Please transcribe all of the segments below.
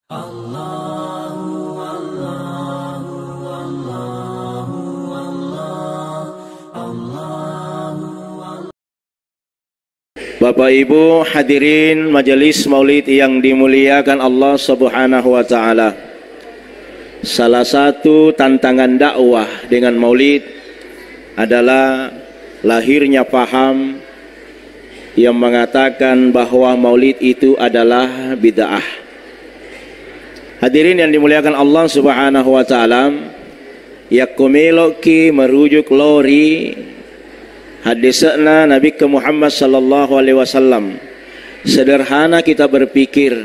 Bapak Ibu hadirin majelis maulid yang dimuliakan Allah Subhanahu wa taala. Salah satu tantangan dakwah dengan maulid adalah lahirnya paham yang mengatakan bahwa maulid itu adalah bid'ah. Hadirin yang dimuliakan Allah Subhanahu wa taala, yakumeloki merujuk lori hadisna Nabi Muhammad sallallahu alaihi wasallam. Sederhana kita berpikir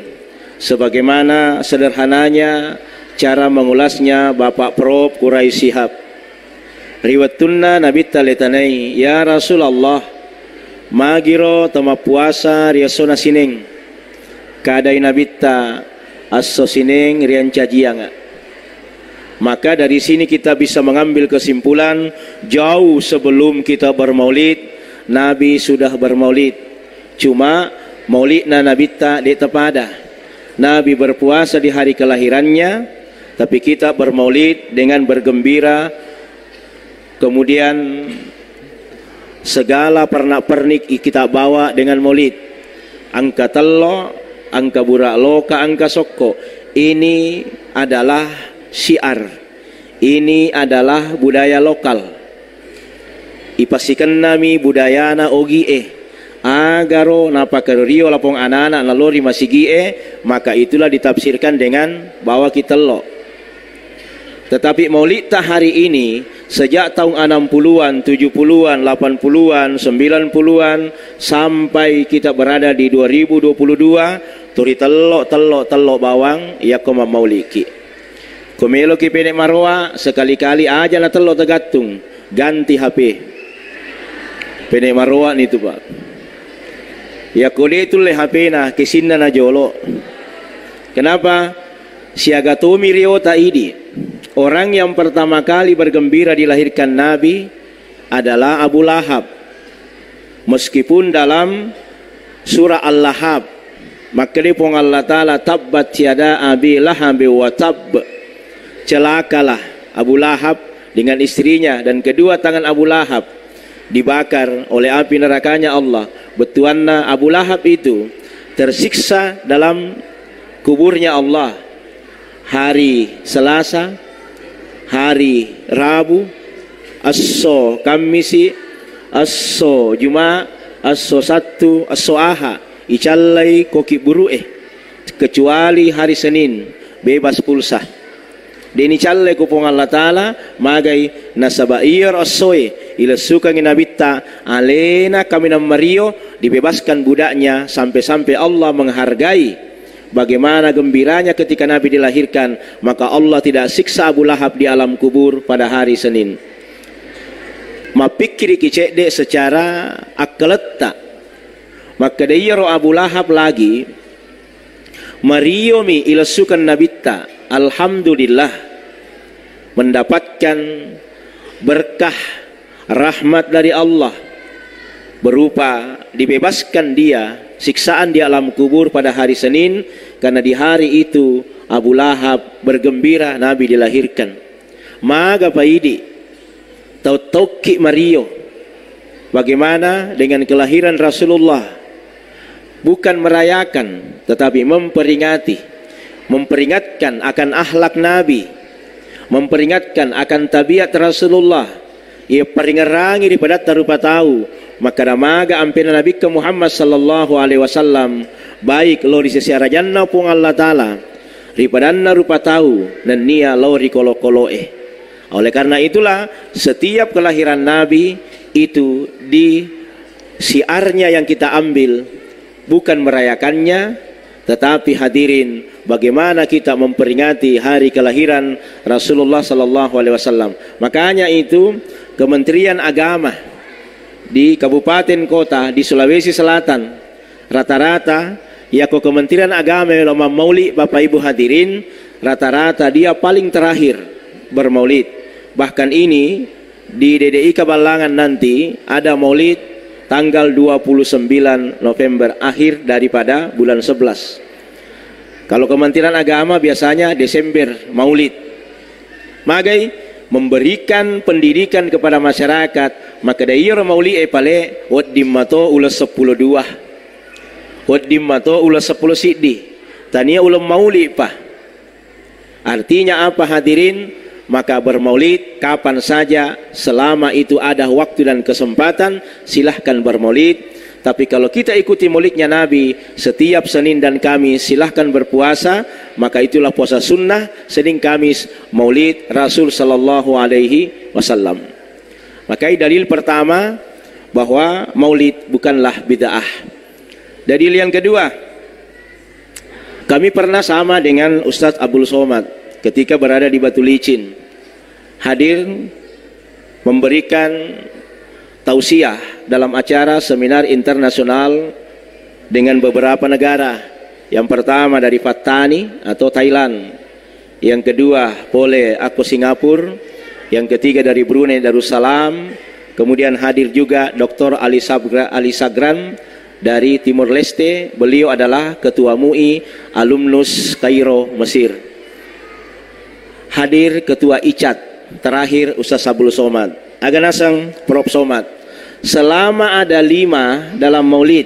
sebagaimana sederhananya cara mengulasnya Bapak Prof Quraisy Shihab. Riwayatuna Nabi taletanai, ya Rasulullah, magiro tama puasa riasona sineng. Kadai Nabi ta asso sineng rian cajianga. Maka dari sini kita bisa mengambil kesimpulan, jauh sebelum kita bermaulid, Nabi sudah bermaulid. Cuma maulidna Nabi tak ditepada. Nabi berpuasa di hari kelahirannya, tapi kita bermaulid dengan bergembira. Kemudian segala pernak-pernik kita bawa dengan maulid. Angka telo, angka burak loka, angka sokko. Ini adalah syiar, ini adalah budaya lokal. Ipasikan nami budayana ogi agaro napakario lapong anak-anak nalori masigi maka itulah ditafsirkan dengan bahwa kita lo. Tetapi maulid hari ini sejak tahun 60-an, 70-an, 80-an, 90-an sampai kita berada di 2022 turi telok bawang ya koma mauliki. Komelo ki pendek marwa sekali-kali aja na telo tegatung ganti HP pendek marwa ni tu Pak. Ya kode itu le HP na kesinna na jolo. Kenapa? Siaga tomi riota idi. Orang yang pertama kali bergembira dilahirkan Nabi adalah Abu Lahab. Meskipun dalam surah Al-Lahab maka dipong Allah Ta'ala tabbat tiada abi lahab wa tab. Celakalah Abu Lahab dengan istrinya dan kedua tangan Abu Lahab dibakar oleh api nerakanya Allah. Betuanna Abu Lahab itu tersiksa dalam kuburnya Allah hari Selasa, hari Rabu, asso Kamisi, asso Juma, asso Sabtu, asso Aha, icallai koki buru'eh, kecuali hari Senin bebas pulsa. Deni challe kupong Allah Ta'ala magai nasabair assoe ila suka nginabita alena kami nam Mario dibebaskan budaknya sampai-sampai Allah menghargai bagaimana gembiranya ketika Nabi dilahirkan. Maka Allah tidak siksa Abu Lahab di alam kubur pada hari Senin. Mapikiri kicekde secara akaletta. Maka dayaro Abu Lahab lagi Mario mi ila suka nabita. Alhamdulillah mendapatkan berkah rahmat dari Allah berupa dibebaskan dia siksaan di alam kubur pada hari Senin, karena di hari itu Abu Lahab bergembira Nabi dilahirkan. Maga paidi tauki Mario bagaimana dengan kelahiran Rasulullah, bukan merayakan tetapi memperingatkan akan akhlak Nabi, memperingatkan akan tabiat Rasulullah. Ia peringerangi daripada tarupa tahu maka namaga ampena Nabi Muhammad sallallahu alaihi wasallam baik lo di sisi jannah pun Allah Ta'ala daripada rupa tahu dan nia lo di kolo-koloe. Oleh karena itulah setiap kelahiran Nabi itu di siarnya yang kita ambil, bukan merayakannya tetapi hadirin bagaimana kita memperingati hari kelahiran Rasulullah sallallahu alaihi wasallam. Makanya itu Kementerian Agama di kabupaten kota di Sulawesi Selatan rata-rata ya Kementerian Agama yang maulid Bapak Ibu hadirin rata-rata dia paling terakhir bermaulid. Bahkan ini di DDI Kabalangan nanti ada maulid tanggal 29 November akhir daripada bulan 11. Kalau Kementerian Agama biasanya Desember Maulid. Magai memberikan pendidikan kepada masyarakat, maka daerah Maulid pale wadimmato ulas 10 2. Wadimmato ulas 10 siddi. Tania ulam Maulid pa. Artinya apa hadirin? Maka bermaulid kapan saja selama itu ada waktu dan kesempatan, silahkan bermaulid. Tapi kalau kita ikuti maulidnya Nabi setiap Senin dan Kamis, silahkan berpuasa, maka itulah puasa sunnah. Senin Kamis maulid Rasul sallallahu alaihi wasallam. Maka dalil pertama bahwa maulid bukanlah bid'ah. Dalil yang kedua, kami pernah sama dengan Ustadz Abdul Somad ketika berada di Batu Licin, hadir memberikan tausiah dalam acara seminar internasional dengan beberapa negara. Yang pertama dari Patani atau Thailand, yang kedua Pole aku Singapura, yang ketiga dari Brunei Darussalam, kemudian hadir juga Dr. Ali Sagran dari Timur Leste. Beliau adalah ketua MUI alumnus Kairo Mesir. Hadir ketua ICAT, terakhir Ustaz Abdul Somad. Aganasang Prof Somad. Selama ada 5 dalam maulid,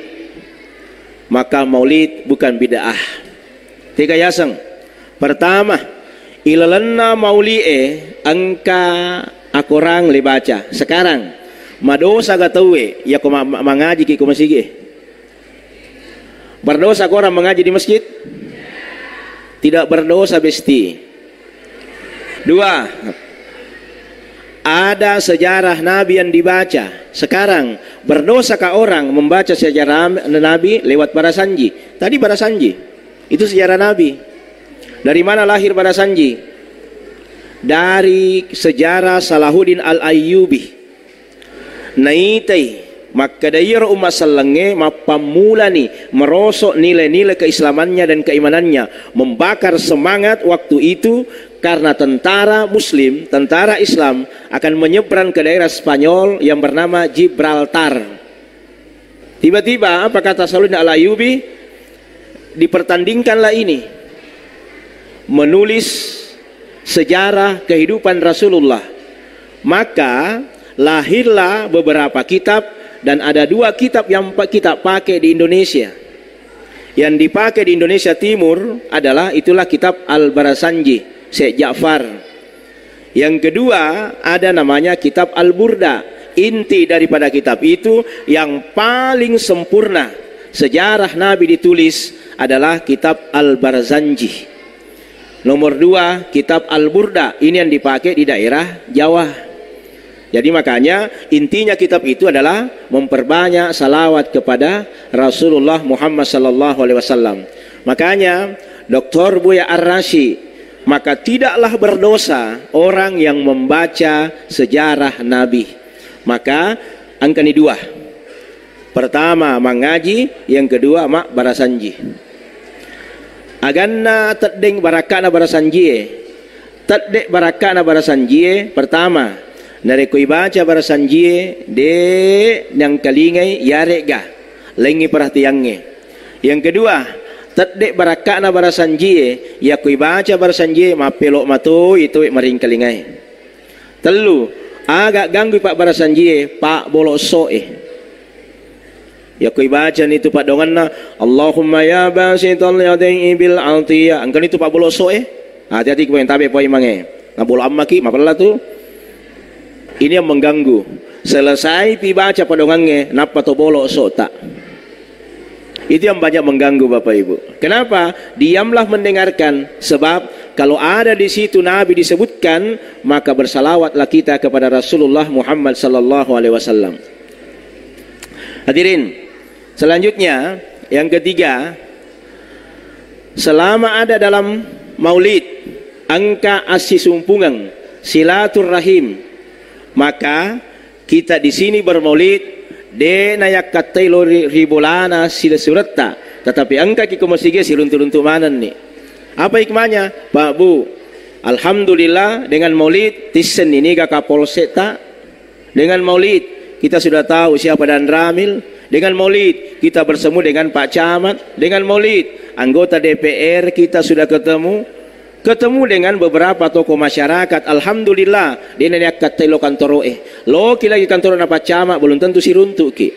maka maulid bukan bid'ah. Tiga yasang. Pertama, ilalanna maulid angka akorang libaca. Sekarang madosa gatawe ya ko mengaji ki ko masigi. Berdosa orang mengaji di masjid? Tidak berdosa besti. 2, ada sejarah Nabi yang dibaca. Sekarang berdosakah orang membaca sejarah Nabi lewat Barasanji? Tadi Barasanji itu sejarah Nabi. Dari mana lahir Barasanji? Dari sejarah Salahuddin Al-Ayyubi. Naitai maka daerah umat salenge mapamulani merosok nilai-nilai keislamannya dan keimanannya, membakar semangat waktu itu karena tentara Muslim, tentara Islam akan menyeberang ke daerah Spanyol yang bernama Gibraltar. Tiba-tiba apa kata Salahuddin Al-Ayyubi? Dipertandingkanlah ini, menulis sejarah kehidupan Rasulullah. Maka lahirlah beberapa kitab, dan ada 2 kitab yang kita pakai di Indonesia. Yang dipakai di Indonesia Timur adalah itulah kitab Al-Barasanji Syekh Ja'far. Yang kedua ada namanya kitab Al-Burda. Inti daripada kitab itu yang paling sempurna sejarah Nabi ditulis adalah kitab Al-Barzanji. Nomor 2 kitab Al-Burda, ini yang dipakai di daerah Jawa. Jadi makanya intinya kitab itu adalah memperbanyak salawat kepada Rasulullah Muhammad sallallahu alaihi wasallam. Makanya Dr. Buya Ar-Rashi, maka tidaklah berdosa orang yang membaca sejarah Nabi. Maka angka ini 2. Pertama mengaji, yang kedua mak Barasanji. Aganna tedeng barakana Barasanji. Tedek barakana Barasanji pertama. Nare ko ibaca Barasanji de yang kalingai yarega lengi perhatiannya. Yang kedua, tadde barakana Barasanji ya ko ibaca Barasanji mapelok mato itu maring kalingai. Telu, agak ganggu Pak Barasanji Pak boloso ya ko ibaca itu Pak donganna Allahumma ya basital yadaini bil atiyah. Angkan itu Pak boloso hati-hati ko yang tabe poy mange. Ngabolo ammaki mapala tu. Ini yang mengganggu. Selesai dibaca padongannya, napa to bolok sota. Itu yang banyak mengganggu Bapak Ibu. Kenapa? Diamlah mendengarkan. Sebab kalau ada di situ Nabi disebutkan, maka bersalawatlah kita kepada Rasulullah Muhammad sallallahu alaihi wasallam. Hadirin, selanjutnya yang ketiga, selama ada dalam maulid angka asisumpungan silaturrahim, maka kita di sini bermaulid de nayak katailo ribolana sila surata, tetapi angka kiko masige siluntu-luntu manan nih. Apa hikmahnya Pak Bu? Alhamdulillah dengan maulid tisen ini gak kapolseta. Dengan maulid kita sudah tahu siapa dan Ramil. Dengan maulid kita bersemu dengan Pak Camat. Dengan maulid anggota DPR kita sudah ketemu dengan beberapa tokoh masyarakat. Alhamdulillah, dia nak kata lo kantor lo lagi kantor apa camat belum tentu si runtuk ki.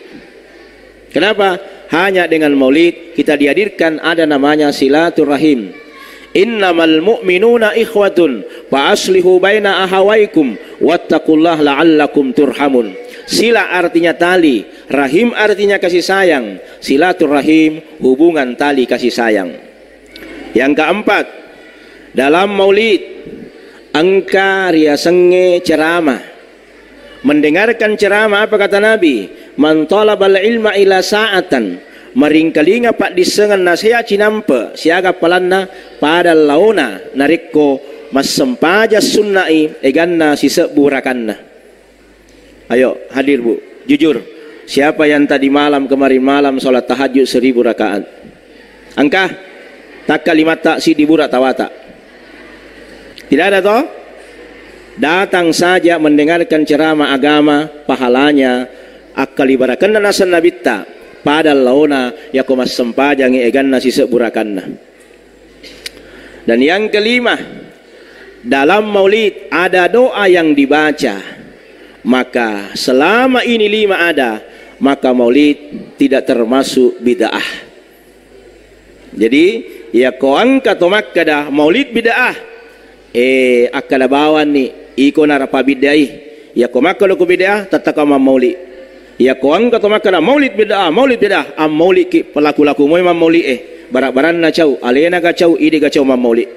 Kenapa? Hanya dengan maulid kita dihadirkan ada namanya silaturahim. Innamal mu'minuna ikhwatun fa aslihu baina ahawaikum wattaqullaha la'allakum turhamun. Sila artinya tali, rahim artinya kasih sayang. Silaturahim hubungan tali kasih sayang. Yang keempat, dalam maulid angka riasenge ceramah. Mendengarkan ceramah apa kata Nabi? Man talabal ilma ila sa'atan maringkalinga pak disengan na saya cinampe siaga palanna pada launa narikko masempaja sunnai eganna sisek burakanna. Ayo hadir bu, jujur, siapa yang tadi malam kemarin malam sholat tahajud 1000 rakaat? Angka tak kalimat tak si diburak tawata. Tidak ada toh? Datang saja mendengarkan ceramah agama, pahalanya akal ibarakan nasan nabitta pada launa yakumas sempajang egan nasi seburakanna. Dan yang kelima, dalam maulid ada doa yang dibaca. Maka selama ini 5 ada, maka maulid tidak termasuk bid'ah. Jadi ya koangka tomakkada maulid bid'ah. Akada bawan ni iko narapa bid'ah. Ya komakka lo bid'ah tatakama maulid. Ya koang kata makana maulid bid'ah am maulid ki pelaku-laku mo imam maulid barak-baran na cau alena ga cau ide ga cau mam maulid.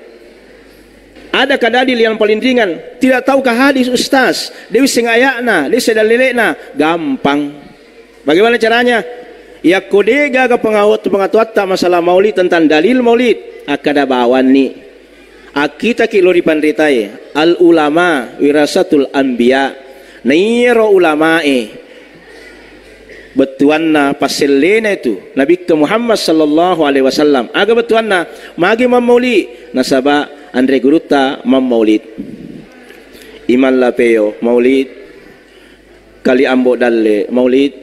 Ada kadadil yang paling ringan, tidak tahukah hadis ustaz dewi sengayakna dewi sedalilekna gampang. Bagaimana caranya? Ya kodega ga pengatuat masalah maulid tentang dalil maulid akada bawan ni akita ki lori pandritai al ulama wirasatul anbiya nairo ulamae betuanna paselena itu Nabi ke Muhammad sallallahu alaihi wasallam aga betuanna magi mamuli nasaba andre guruta maulid iman lapeo maulid kali ambo dalle maulid.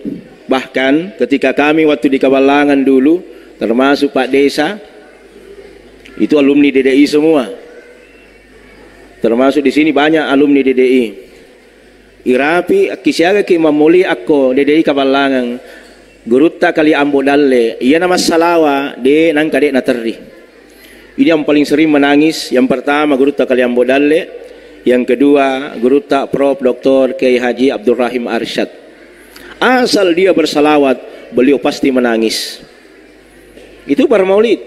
Bahkan ketika kami waktu di Kabalangan dulu termasuk Pak Desa itu alumni DDI semua, termasuk di sini banyak alumni DDI. Irapi kisiaga ki mamuli ako DDI Kabalangan guruta kali ambo dalle iya nama salawa de nang kadek na terri. Ini yang paling sering menangis. Yang pertama guruta kali ambo dalle, yang kedua guruta Prof Dr. Kiai Haji Abdul Rahim Arsyad. Asal dia bersalawat beliau pasti menangis. Itu bar maulid.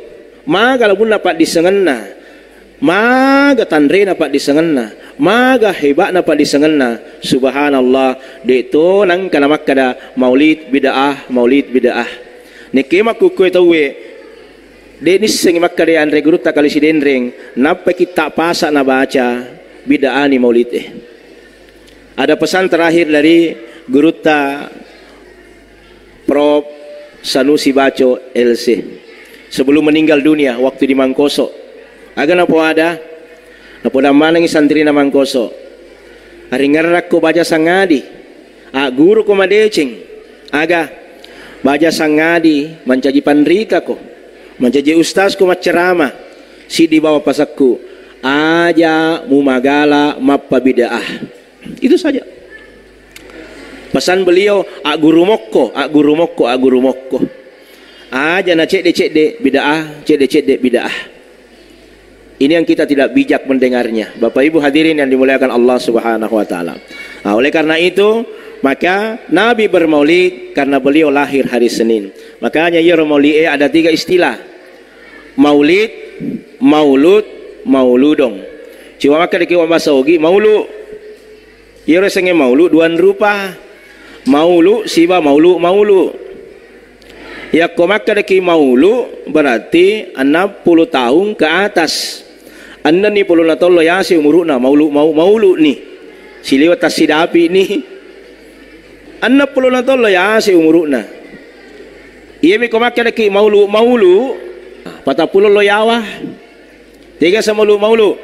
Maga labun dapat disengenna, maga tandre dapat disengenna, maga hebat dapat disengenna. Subhanallah, deto nang kana makkada maulid bid'ah, maulid bid'ah. Nekema kuku tawe denis sing makkade andre guru ta kali sidendreng napa kita pasak na baca bid'ah ni maulid Ada pesan terakhir dari guru ta Prof Sanusi Baco LC sebelum meninggal dunia waktu di Mangkoso. Aga napo ada napo damanang santri na Mangkoso. Hari ngarak ko baca sangadi. Guru ko madeceng. Aga baca sangadi mencaji pandrita ko. Mencaji ustaz ko macerama. Si di bawah pasakku. Aja mumagala mappa bid'ah. Itu saja. Pesan beliau guru mokko. Aja na cek bid'ah, cek bid'ah. Ini yang kita tidak bijak mendengarnya. Bapak Ibu hadirin yang dimuliakan Allah Subhanahu wa taala. Nah, oleh karena itu, maka Nabi bermaulid karena beliau lahir hari Senin. Makanya ya maulid ada 3 istilah. Maulid, maulud, mauludong. Ciwa maka dikiwa basaogi maulu. Ya resenge maulu duan rupa. Maulu siba maulu. Ya komaka deki maulu berarti 60 tahun ke atas. Anda ni puluh na tolo ya si umuruna maulu ni. Siliwat tasidapi ni. 60 na tolo ya si umuruna. Iya mi komaka deki maulu. Patapulo lo yawa. 3 sa maulu.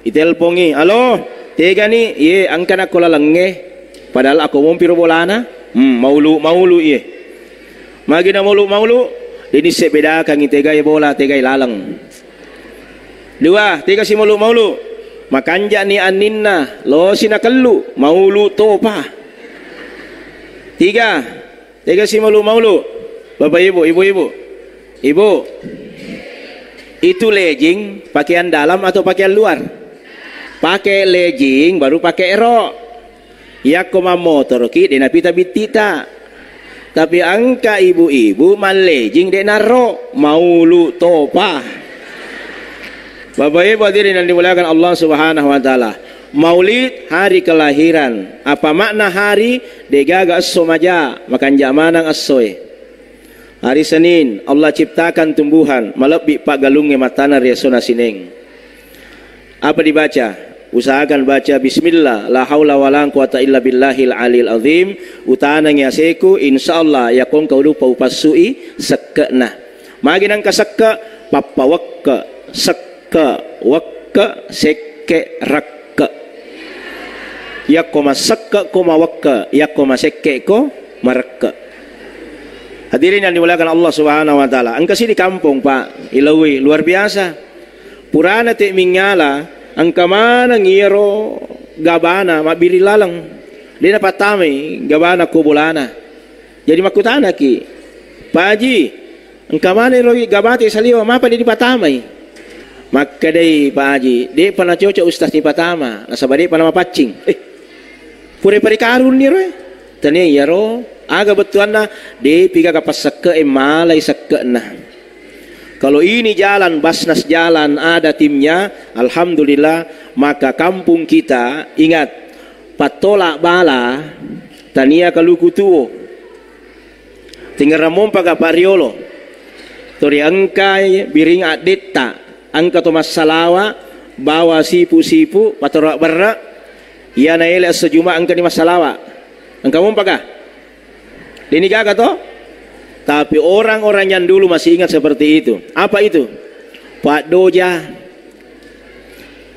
Itelpongi. Halo, 3 ni. Iya angkan ako lalangge. Padahal ako mong piro bolana. Maulu iya. Magi na maulu Ini sebedakan tegai bola tegai lalang. Dua, tiga si maulu. Makanja ni aninna lo sinakallu maulu topa. Tiga si maulu. Bapak ibu. Ibu. Itu legging pakaian dalam atau pakaian luar? Pakai legging baru pakai erok. Ya koma motor ki dena pita bitita. Tapi angka ibu-ibu malejing dek naro maulu topa. Bapak ibu hadirin yang dimuliakan Allah Subhanahu wa taala. Maulid hari kelahiran. Apa makna hari? Degaga asso maja, makan jamanang assoe. Hari Senin Allah ciptakan tumbuhan, malebbi pak galungnya matana riasona sineng. Apa dibaca? Usahakan baca bismillah la haula wala quwata illa billahil alil azim. Utanang ya seku insyaallah yakon kau lupa upasui sekena. Maginang kasekka papawakka sekka wakka sekke rakka. Yakoma sekka koma wakka yakoma sekke ko marakka. Hadirin yang dimuliakan Allah Subhanahu wa taala. Angka sini kampung Pak Ilawi luar biasa. Purana te mingala angka mana ngiro gabana mabiri lalang dia dapat tamai gabana kubulana jadi makutana ki Pak Haji angka mana lagi gabate saliwa mapa dia dipatamai maka dai Pak Haji dia pernah cocok ustaz dipatama nasabah dia pernah mapacing pure parikarun ni roy tani yaro aga betuanna dia piga kapas sakke malai sakke nah. Kalau ini jalan, Basnas jalan, ada timnya, alhamdulillah, maka kampung kita, ingat, patolak bala, tania kalukutuo, tinggal ramon paga pariolo, tori angkai, biring adetta, angka Thomas Salawa, bawa sipu-sipu, patorak berra, ia naile sejumlah angka di Masalawa, angka mon paga, ini gaga toh? Tapi orang-orang yang dulu masih ingat seperti itu. Apa itu? Pak Doja.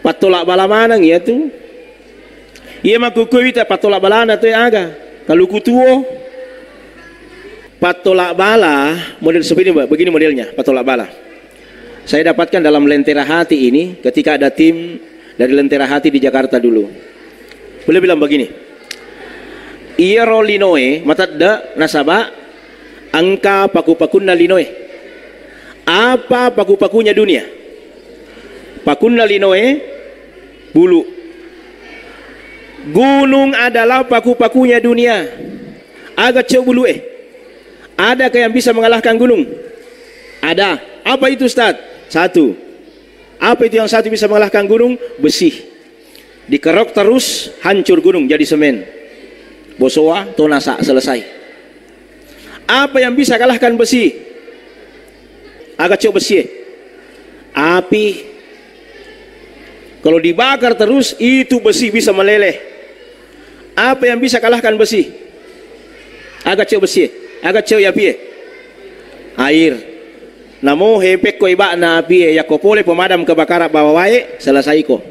Patolak bala manang ya tu. Ia makuku itu patolak bala na tu aga. Kalau kutuo patolak bala model seperti ini, begini modelnya patolak bala. Saya dapatkan dalam Lentera Hati ini ketika ada tim dari Lentera Hati di Jakarta dulu. Boleh bilang begini. Ia rolinoe matadda nasaba angka paku-pakunna linoe. Apa paku-pakunya dunia? Pakunna linoe bulu. Gunung adalah paku-pakunya dunia. Agak cek bulu Adakah yang bisa mengalahkan gunung? Ada. Apa itu Ustaz? Satu. Apa itu yang satu bisa mengalahkan gunung? Besi. Dikerok terus hancur gunung jadi semen. Bosoa tonasa selesai. Apa yang bisa kalahkan besi? Agak cok besi. Api. Kalau dibakar terus itu besi bisa meleleh. Apa yang bisa kalahkan besi? Agak cok besi. Agak cok api. Air. Namo hepek ko iba na api ya ko pole pemadam kebakaran bawa wae selesai ko.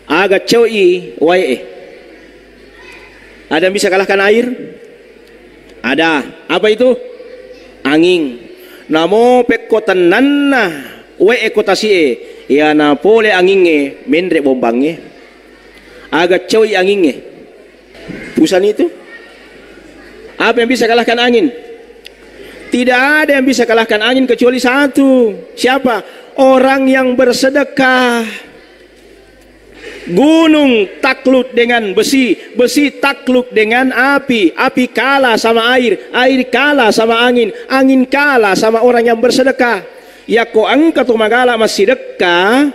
Agak cok i wae. Ada yang bisa kalahkan air? Ada. Apa itu? Angin. Namo pekko tananna we ekotasie ya na pole anginge mendre bombange. Agak coy anginge. Pusan itu. Apa yang bisa kalahkan angin? Tidak ada yang bisa kalahkan angin kecuali satu. Siapa? Orang yang bersedekah. Gunung takluk dengan besi, besi takluk dengan api, api kalah sama air, air kalah sama angin, angin kalah sama orang yang bersedekah. Ya ko angka tu magala masidekah,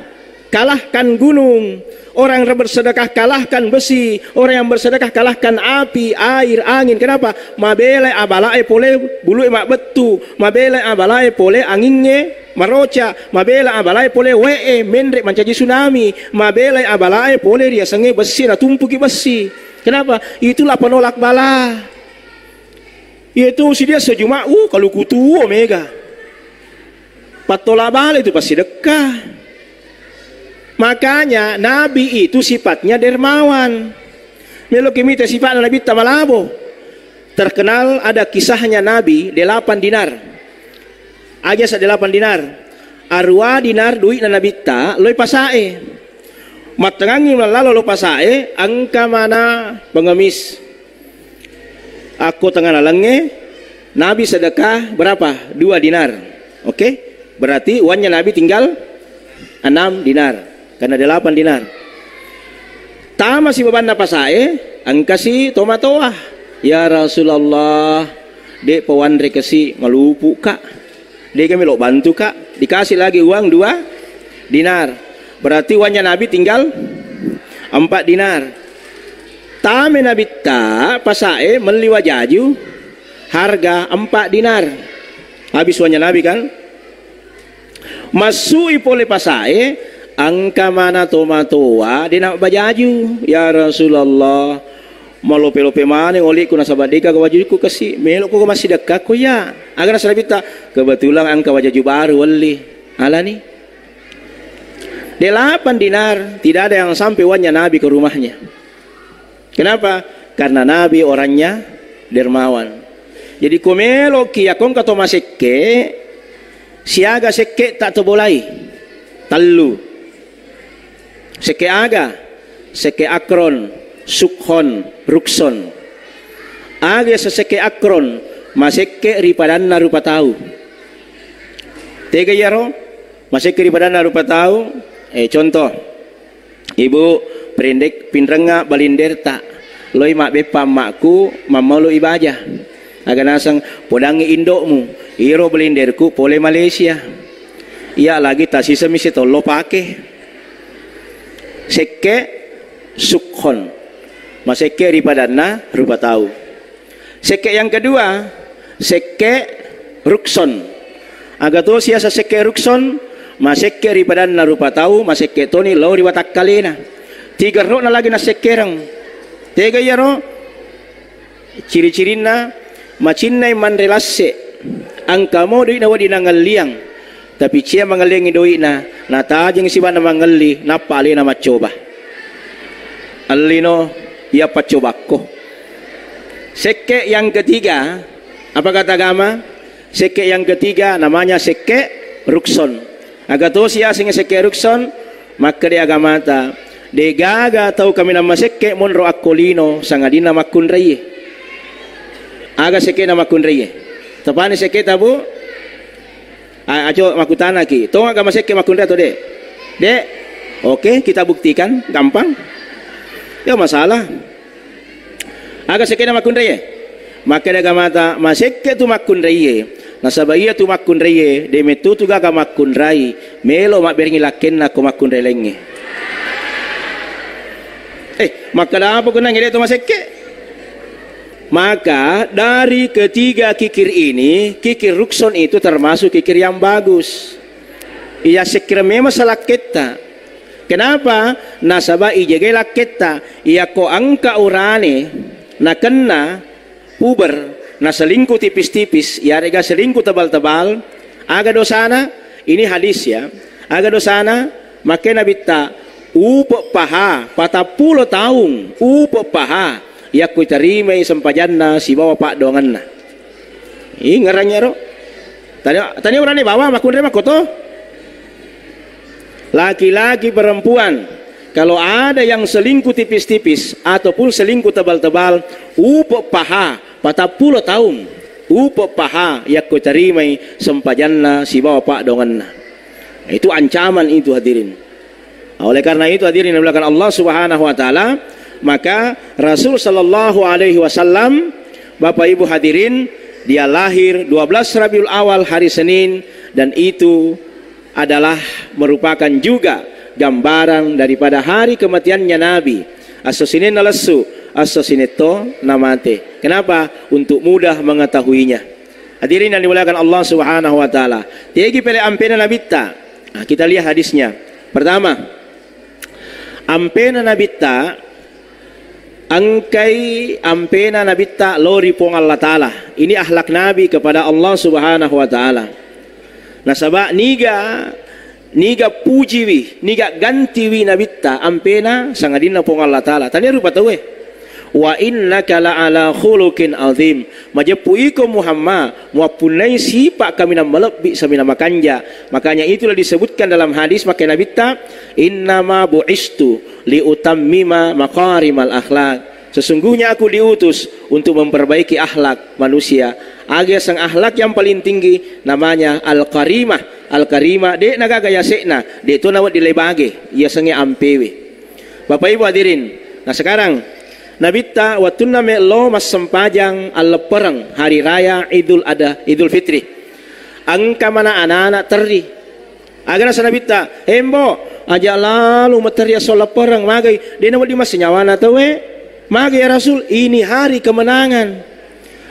kalahkan gunung. Orang yang bersedekah kalahkan besi, orang yang bersedekah kalahkan api, air, angin. Kenapa? Mabele abalae pole bulu emak betu, mabele abalae pole anginnya maroca, mabele abalae pole wee mendrek mencaji tsunami, mabele abalae pole dia senge besi na tumpuki besi. Kenapa? Itulah penolak bala. Itu si dia sejuma kalau kutu omega. Patolak bala itu pasti dekah. Makanya Nabi itu sifatnya dermawan. Melo kimite sifatnya Nabi tamalabo. Terkenal ada kisahnya Nabi 8 dinar. Aja sa 8 dinar. Arwa dinar duit na nabita, loy pasae. Matangangi malalo lo pasae, angka mana pengemis. Aku tengah nalangnya, Nabi sedekah berapa? 2 dinar. Oke? Berarti uangnya Nabi tinggal 6 dinar. Karena 8 dinar. Tama si beban na pasae, angka si tomatoah. Ya Rasulullah, dek pawandre kasi malupu kak. Dek kami lo bantu kak. Dikasih lagi uang 2 dinar. Berarti uangnya Nabi tinggal 4 dinar. Tame Nabi ta pasae meliwa jaju harga 4 dinar. Habis uangnya Nabi kan. Masui pole pasae angka mana tomatoa di nak bajaju. Ya Rasulullah, malope-lope mana ngoli ku nasabadika ke wajuku kasi melok ko masih dekat ko ya. Agar nasabita kebetulan angka wajaju baru wali. Ala ni 8 dinar, tidak ada yang sampai uangnya Nabi ke rumahnya. Kenapa? Karena Nabi orangnya dermawan. Jadi komelo kia kong kato masekke siaga sekke tak terbolai tallu sekke aga sekke akron sukhon rukson aga sekke akron masekke ripadanna rupa tahu tega yaro masekke ripadanna rupa tahu. Contoh ibu perindek pinrenga balinderta loi mak bepa makku mamalu ibajah aga nasang podangi indokmu iro belinderku pole Malaysia iya lagi tasisa misi tolo pake sekke sukhon maseke ripadana rupa tahu. Sekke yang kedua sekke rukson aga to siasa sekke rukson maseke ripadana rupa tahu maseke toni lo riwatak kalena 3 ro na lagi na sekerang tega yaro ciri-cirina macinay man relase angka mo doy na wadi nangaliang tapi cia mangalingi doy na natajing siba na mangali napali na macoba alino ya pacobako. Seke yang ketiga apa kata agama? Seke yang ketiga namanya seke rukson. Agato siya sing seke rukson maka di agama ta de gaga tau kami nama seke monro akolino sangadina makunreye aga seke na makunreye tapani seke tabu ajo makutana ki to agama seke makunre to de oke kita buktikan gampang ya masalah aga seke na makunreye maka de agama ta maseke tu makunreye nasabaya tu makunreye de metu tu gaga makunrai melo mak beringi lakenna ko makunrelenge. Maka dah apa kena ngede tu maseke? Maka dari ketiga kikir ini, kikir rukson itu termasuk kikir yang bagus. Ia sekira memang salah kita. Kenapa? Nasabah ijege laketa, ia ko angka urane, na kena puber, na selingkuh tipis-tipis, ia rega selingkuh tebal-tebal, aga dosana, ini hadis ya, aga dosana, makena bitta upo paha 40 tahun upo paha yaku terima sempajanna si bawa pak donganna ih ngaranya ro tanya orang ni bawa makun rema koto laki-laki perempuan kalau ada yang selingkuh tipis-tipis ataupun selingkuh tebal-tebal upo paha 40 tahun upo paha yaku terima sempajanna si bawa pak donganna itu ancaman itu hadirin. Oleh karena itu hadirin yang dimuliakan Allah Subhanahu wa taala, maka Rasul sallallahu alaihi wasallam Bapak Ibu hadirin, dia lahir 12 Rabiul Awal hari Senin dan itu adalah merupakan juga gambaran daripada hari kematiannya Nabi. Asosinin nalesu, asosineto namate. Kenapa? Untuk mudah mengetahuinya. Hadirin yang dimuliakan Allah Subhanahu wa taala. Tiegi pele ampena nabita. Nah, kita lihat hadisnya. Pertama, ampena nabita angkai ampena nabita lori pong Allah Ta'ala. Ini akhlak Nabi kepada Allah Subhanahu wa taala. Nasaba niga pujiwi, niga gantiwi nabita ampena sangadina pong Allah Ta'ala. Tanya rupa tahu wa innaka la'ala khuluqin azim. Majapui ko Muhammad muapunai sifat kami nam melebih samina makanja. Makanya itulah disebutkan dalam hadis maka Nabi ta innama bu'istu li utammima maqarimal akhlak. Sesungguhnya aku diutus untuk memperbaiki akhlak manusia. Agar sang akhlak yang paling tinggi namanya al-karimah. Al-karimah de nagagaya sekna de itu nawat dilebage ia sange ampewe. Bapak Ibu hadirin. Nah sekarang Nabi ta watuna me lo mas sempajang al-perang hari raya Idul Adha Idul Fitri. Angka mana anak-anak terdi. Agar sa Nabi ta hembo aja lalu materia solat perang magai de nawat di mas senyawana tawe. Magai ya Rasul ini hari kemenangan.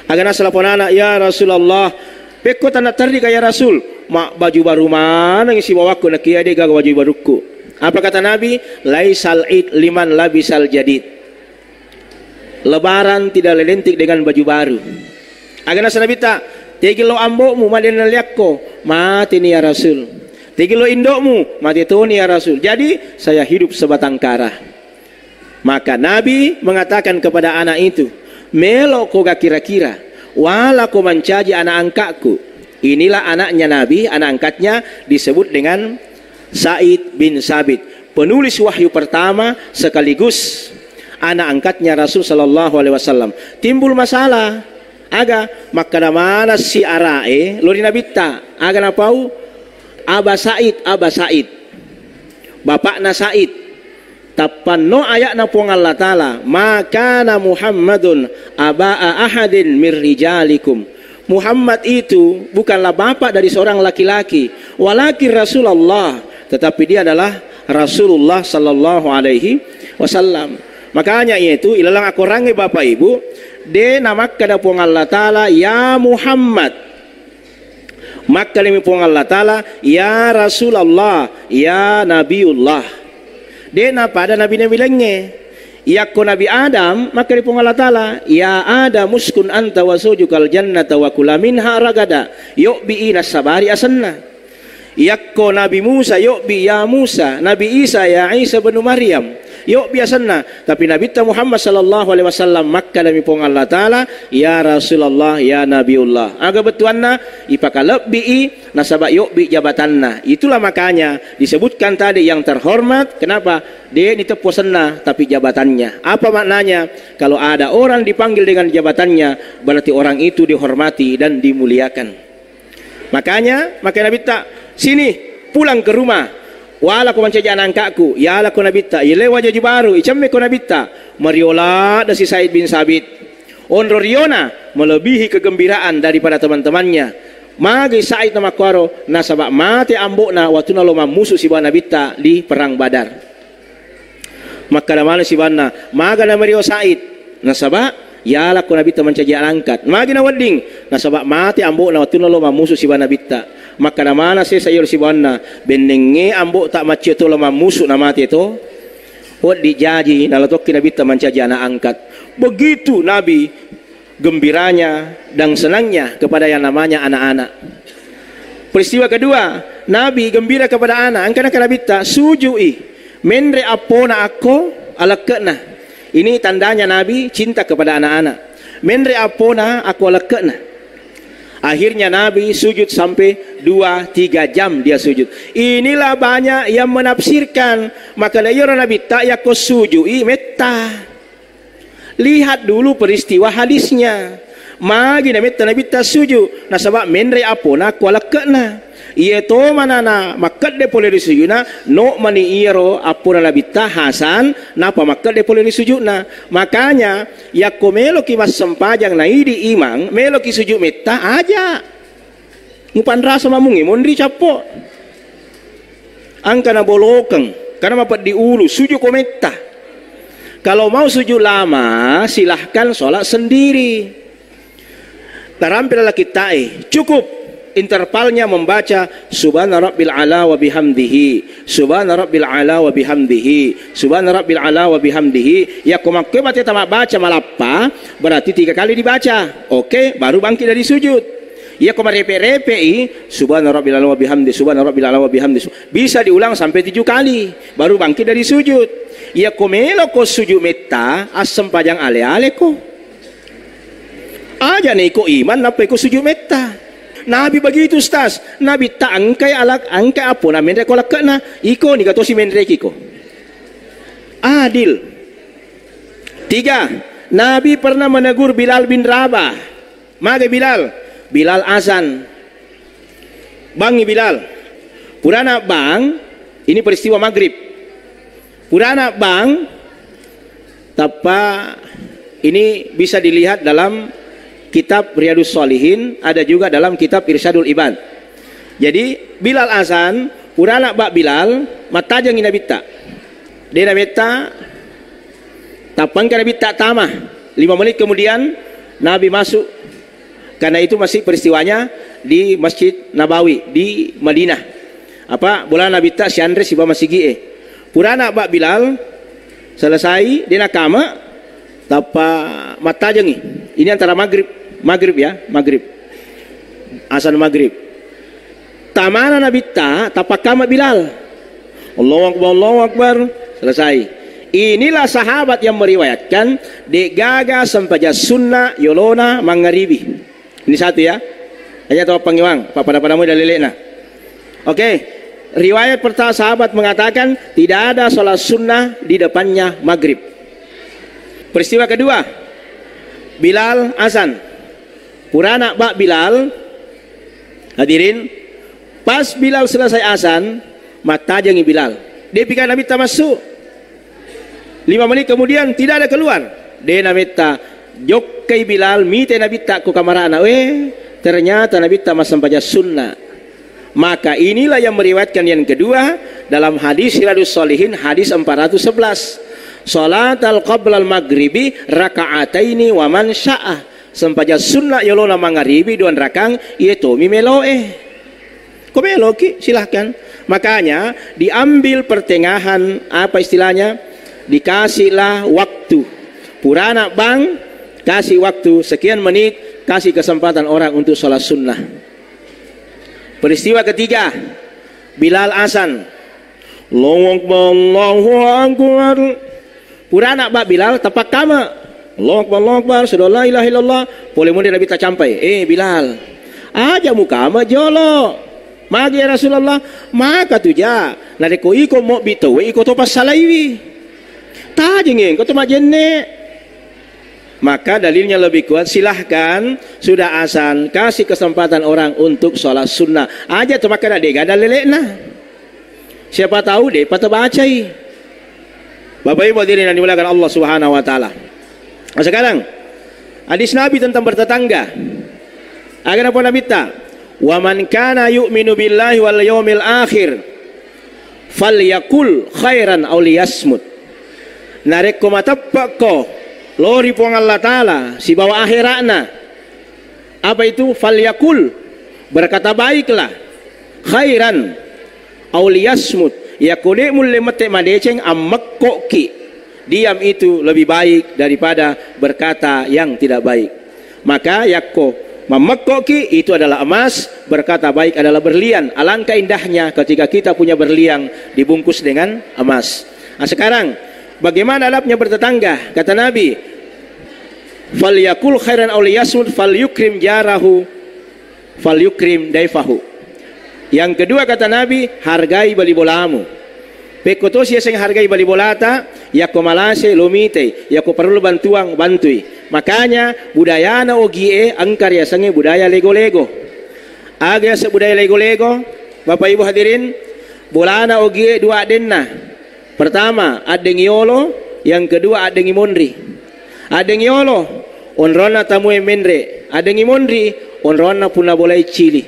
Agar nasa laponana ya Rasulullah pekot anak terdi kaya Rasul mak baju baru mana yang si bawaku nak kia dia baju baruku. Apa kata Nabi? Laisal id liman labisal jadid. Lebaran tidak lentik dengan baju baru. Agar nasa Nabi tak tegilo ambokmu madin liakko mati ni ya Rasul. Tegilo indokmu mati tu ni ya Rasul. Jadi saya hidup sebatang kara. Maka Nabi mengatakan kepada anak itu, melo ko gak kira-kira, wala ko mencaji anak angkatku. Inilah anaknya Nabi, anak angkatnya disebut dengan Sa'id bin Sabit, penulis wahyu pertama sekaligus anak angkatnya Rasul sallallahu alaihi wasallam. Timbul masalah, aga maka mana si arae lori Nabi ta, aga napau Aba Sa'id, bapakna Sa'id. Tapanno ayat na pong Allah Ta'ala maka na Muhammadun aba'a ahadin mir rijalikum. Muhammad itu bukanlah bapak dari seorang laki-laki, walakin Rasulullah, tetapi dia adalah Rasulullah sallallahu alaihi wasallam. Makanya itu ilalang aku rangi bapak ibu de namak kada pong Allah Ta'ala ya Muhammad. Maka demi pong Allah Ta'ala ya Rasulullah ya Nabiullah. Dena pada nabi-nabi lainnya yakko Nabi Adam maka dipung Allah Ta'ala ya Adam muskun anta wa sujukal jannata wa kula minha ragada yu'bi ina sabari asanna. Yakko Nabi Musa yu'bi ya Musa, Nabi Isa ya Isa bin Maryam yu'bi asanna. Tapi Nabi Muhammad sallallahu alaihi wasallam maka demi pung Allah Ta'ala ya Rasulullah ya Nabiullah. Aga betuanna ipaka lebih nasabak yu'bi jabatanna. Itulah makanya disebutkan tadi yang terhormat. Kenapa? Dia diteposenna tapi jabatannya. Apa maknanya? Kalau ada orang dipanggil dengan jabatannya berarti orang itu dihormati dan dimuliakan. Makanya Nabi tak sini pulang ke rumah. Wala ko mancaji anangkaku, ya la ko nabita, ile wajaji baru, icamme ko nabita, mariola da si Sa'id bin Sabit. Onro riona melebihi kegembiraan daripada teman-temannya. Magi Sa'id nama kuaro nasabak mati ambokna waktu naloma musuh si bana nabita di perang Badar. Maka namanya si bana, maga na mario Sa'id nasabak ya la ko nabita mancaji anangkat. Magi na wading nasabak mati ambokna waktu naloma musuh si bana nabita. Maka namana saya sayur si bana benenge ambok tak macet tu lama musuh nama mati itu hod dijaji nalatok Nabi ta mancaji anak angkat. Begitu Nabi gembiranya dan senangnya kepada yang namanya anak-anak. Peristiwa kedua, Nabi gembira kepada anak. Angkana Nabi ta sujui menre apona aku alakena. Ini tandanya Nabi cinta kepada anak-anak. Menre apona aku alakena. Akhirnya Nabi sujud sampai 2-3 jam dia sujud. Inilah banyak yang menafsirkan. Maka layar Nabi tak yakko sujui metta. Lihat dulu peristiwa hadisnya. Magi Nabi tak sujud. Nasabak menre apona kuala kena. Ia to manana makat de boleh disujudna no mani iro apuna Nabi ta Hasan napa makat de boleh disujudna. Makanya yakko melo ki mas sempajang na idi imang melo ki sujud metta aja. Ngupan rasa mamungi mondri capo. Angka na bolokeng karena mapat di ulu sujud ko metta. Kalau mau sujud lama silahkan sholat sendiri. Tarampilah kita cukup intervalnya membaca subhana rabbil ala wa bihamdihi, subhana rabbil ala wa bihamdihi, subhana rabbil ala wa bihamdihi. Ya komakwe baca tamak baca malapa berarti 3 kali dibaca. Oke, baru bangkit dari sujud. Ya komarepe-repe subhana rabbil ala wa bihamdi, subhana rabbil ala wa bihamdi. Bisa diulang sampai 7 kali baru bangkit dari sujud. ya komelo ko sujud metta asam pajang ale-ale ko. Aja nih ko iman apa ko sujud metta. Nabi begitu Ustaz. Nabi tak angkai apa na mendrek kolak na iko ni katosi mendrek iko. Adil. 3. Nabi pernah menegur Bilal bin Rabah. Mage Bilal. Bilal azan. Bangi Bilal. Purana bang. Ini peristiwa maghrib. Purana bang. Tapa ini bisa dilihat dalam kitab Riyadus Shalihin. Ada juga dalam kitab Irsyadul Ibad. Jadi Bilal azan. Purana bak Bilal. Matajang ina bitta. Dena bitta. Tapang karena tak tamah 5 menit kemudian Nabi masuk, karena itu masih peristiwanya di Masjid Nabawi di Madinah. Apa bulan Nabi tak si Andres si masih gie purana bak Bilal selesai dia kama tapa mata jengi ini antara maghrib ya azan maghrib tamana Nabi tak tapa kama Bilal Allahu Akbar selesai. Inilah sahabat yang meriwayatkan degaga sempaja sunnah yolona mangaribi. Ini satu ya. Hanya tahu pangiwang, pada-padamu dan lelena. Oke. Riwayat pertama sahabat mengatakan tidak ada sholat sunnah di depannya maghrib. Peristiwa kedua, Bilal azan. Purana bak Bilal. Hadirin, pas Bilal selesai azan, mata jangi Bilal. Dia pikir Nabi tak masuk. 5 menit kemudian tidak ada keluar. Dia Nabi tak jokai Bilal mite Nabi tak ku kamarana. Ternyata Nabi tak masam baca sunnah. Maka inilah yang meriwayatkan yang kedua dalam hadis Riyadus Shalihin hadis 411. Salat al-qabla al-maghribi raka'ataini wa man sya'ah. Sempaja sunnah yolona maghribi 2 rakang itu mimeloe. Kok meloki silahkan. Makanya diambil pertengahan apa istilahnya? Dikasihlah waktu. Purana bang kasih waktu sekian menit, kasih kesempatan orang untuk sholat sunnah. Peristiwa ketiga, Bilal azan. Allahu Akbar. Purana bak Bilal tapak kama. Allahu Akbar, sudah la ilaha illallah. Boleh mudah Nabi tak sampai. Bilal, aja muka ama jolo. Magi ya Rasulullah, maka tuja. Nareko iko mo bito, iko topas salaiwi. Tajengeng, kau tu majenne. Maka dalilnya lebih kuat. Silahkan sudah azan kasih kesempatan orang untuk sholat sunnah. Aja tu makan adega dan lelek nah. Siapa tahu deh patah bacai. Bapak Ibu hadirin yang dimuliakan Allah Subhanahu Wa Taala. Nah, sekarang hadis Nabi tentang bertetangga. Agar apa Nabi ta? Wa man kana yu'minu billahi wal yawmil akhir falyakul khairan aw liyasmut. Narek ko matapak ko lori po Allah Ta'ala si bawa akhiratna. Apa itu? Falyakul, berkata baiklah, khairan auliyasmut ya kode mulle mate madeceng ammak ki. Diam itu lebih baik daripada berkata yang tidak baik. Maka yakko memekoki itu adalah emas, berkata baik adalah berlian. Alangkah indahnya ketika kita punya berlian dibungkus dengan emas. Nah sekarang bagaimana adabnya bertetangga? Kata Nabi, falyakul khairan aw liyasmut falyukrim jarahu falyukrim daifahu. Yang kedua kata Nabi, hargai bali bolamu. Pekotosi yang hargai bali bolata, yako malase lomite, yako perlu bantuan bantui. Makanya budayana ogie angkar ya sange budaya lego-lego. Aga sa budaya lego-lego, Bapak Ibu hadirin, bolana ogie 2 denna. Pertama, adeng yolo, yang kedua adeng imondri. Adeng yolo, onrona tamu emendre. Adeng imondri, onrona puna bolai cili.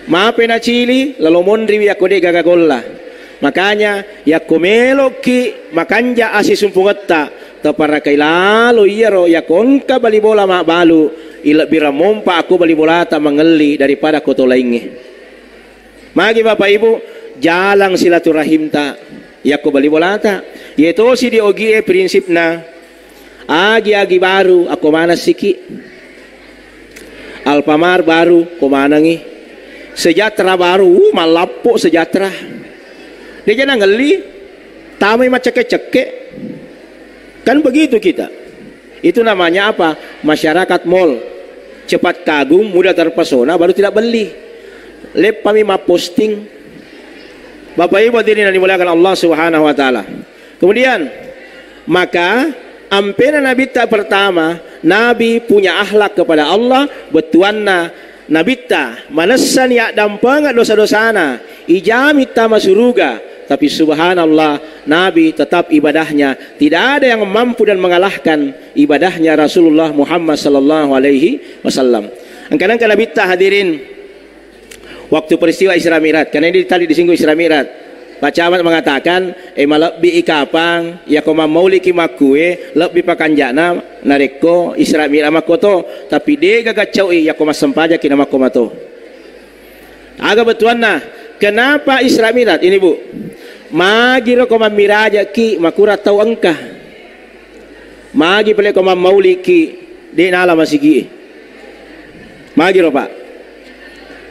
Maape na cili, lalu mondri ya kode gagagolla. Makanya ya komelo ki makanja asi sumpungetta tapara kailalo iyaro ya konka bali bola mak balu ila bira mompa aku bali bola ta mangeli daripada koto lainge. Magi Bapak Ibu jalang silaturahim ta yakko bali bolata yaitu si di ogie prinsipna agi baru aku mana siki Alfamart baru kumana ngi sejahtera baru malapo sejahtera dia jangan ngeli Tamai macam cekek. Kan begitu kita. Itu namanya apa? Masyarakat mall. Cepat kagum, mudah terpesona, baru tidak beli. Lep kami ma posting. Bapak Ibu hadirin yang dimuliakan Allah Subhanahu wa taala. Kemudian maka ampena Nabi ta pertama, Nabi punya akhlak kepada Allah, betuanna Nabi ta manasan ya dampangat dosa-dosana, ijami ta masuruga. Tapi subhanallah, Nabi tetap ibadahnya tidak ada yang mampu dan mengalahkan ibadahnya Rasulullah Muhammad sallallahu alaihi wasallam. Kadang-kadang Nabi ta hadirin waktu peristiwa Isra Mi'raj, karena ini tadi disinggung Isra Mi'raj. Pak Camat mengatakan, malabbi ikapang, ya koma mauliki makue, lebih pakanjana nareko Isra Mi'raj makoto, tapi dia gagacau ya koma sempaja kina makomato. Agak betuan nah, kenapa Isra Mi'raj ini Bu? Magiro koma miraja ki makura tau angka. Magi pele koma mauliki di nala masigi. Magiro Pak.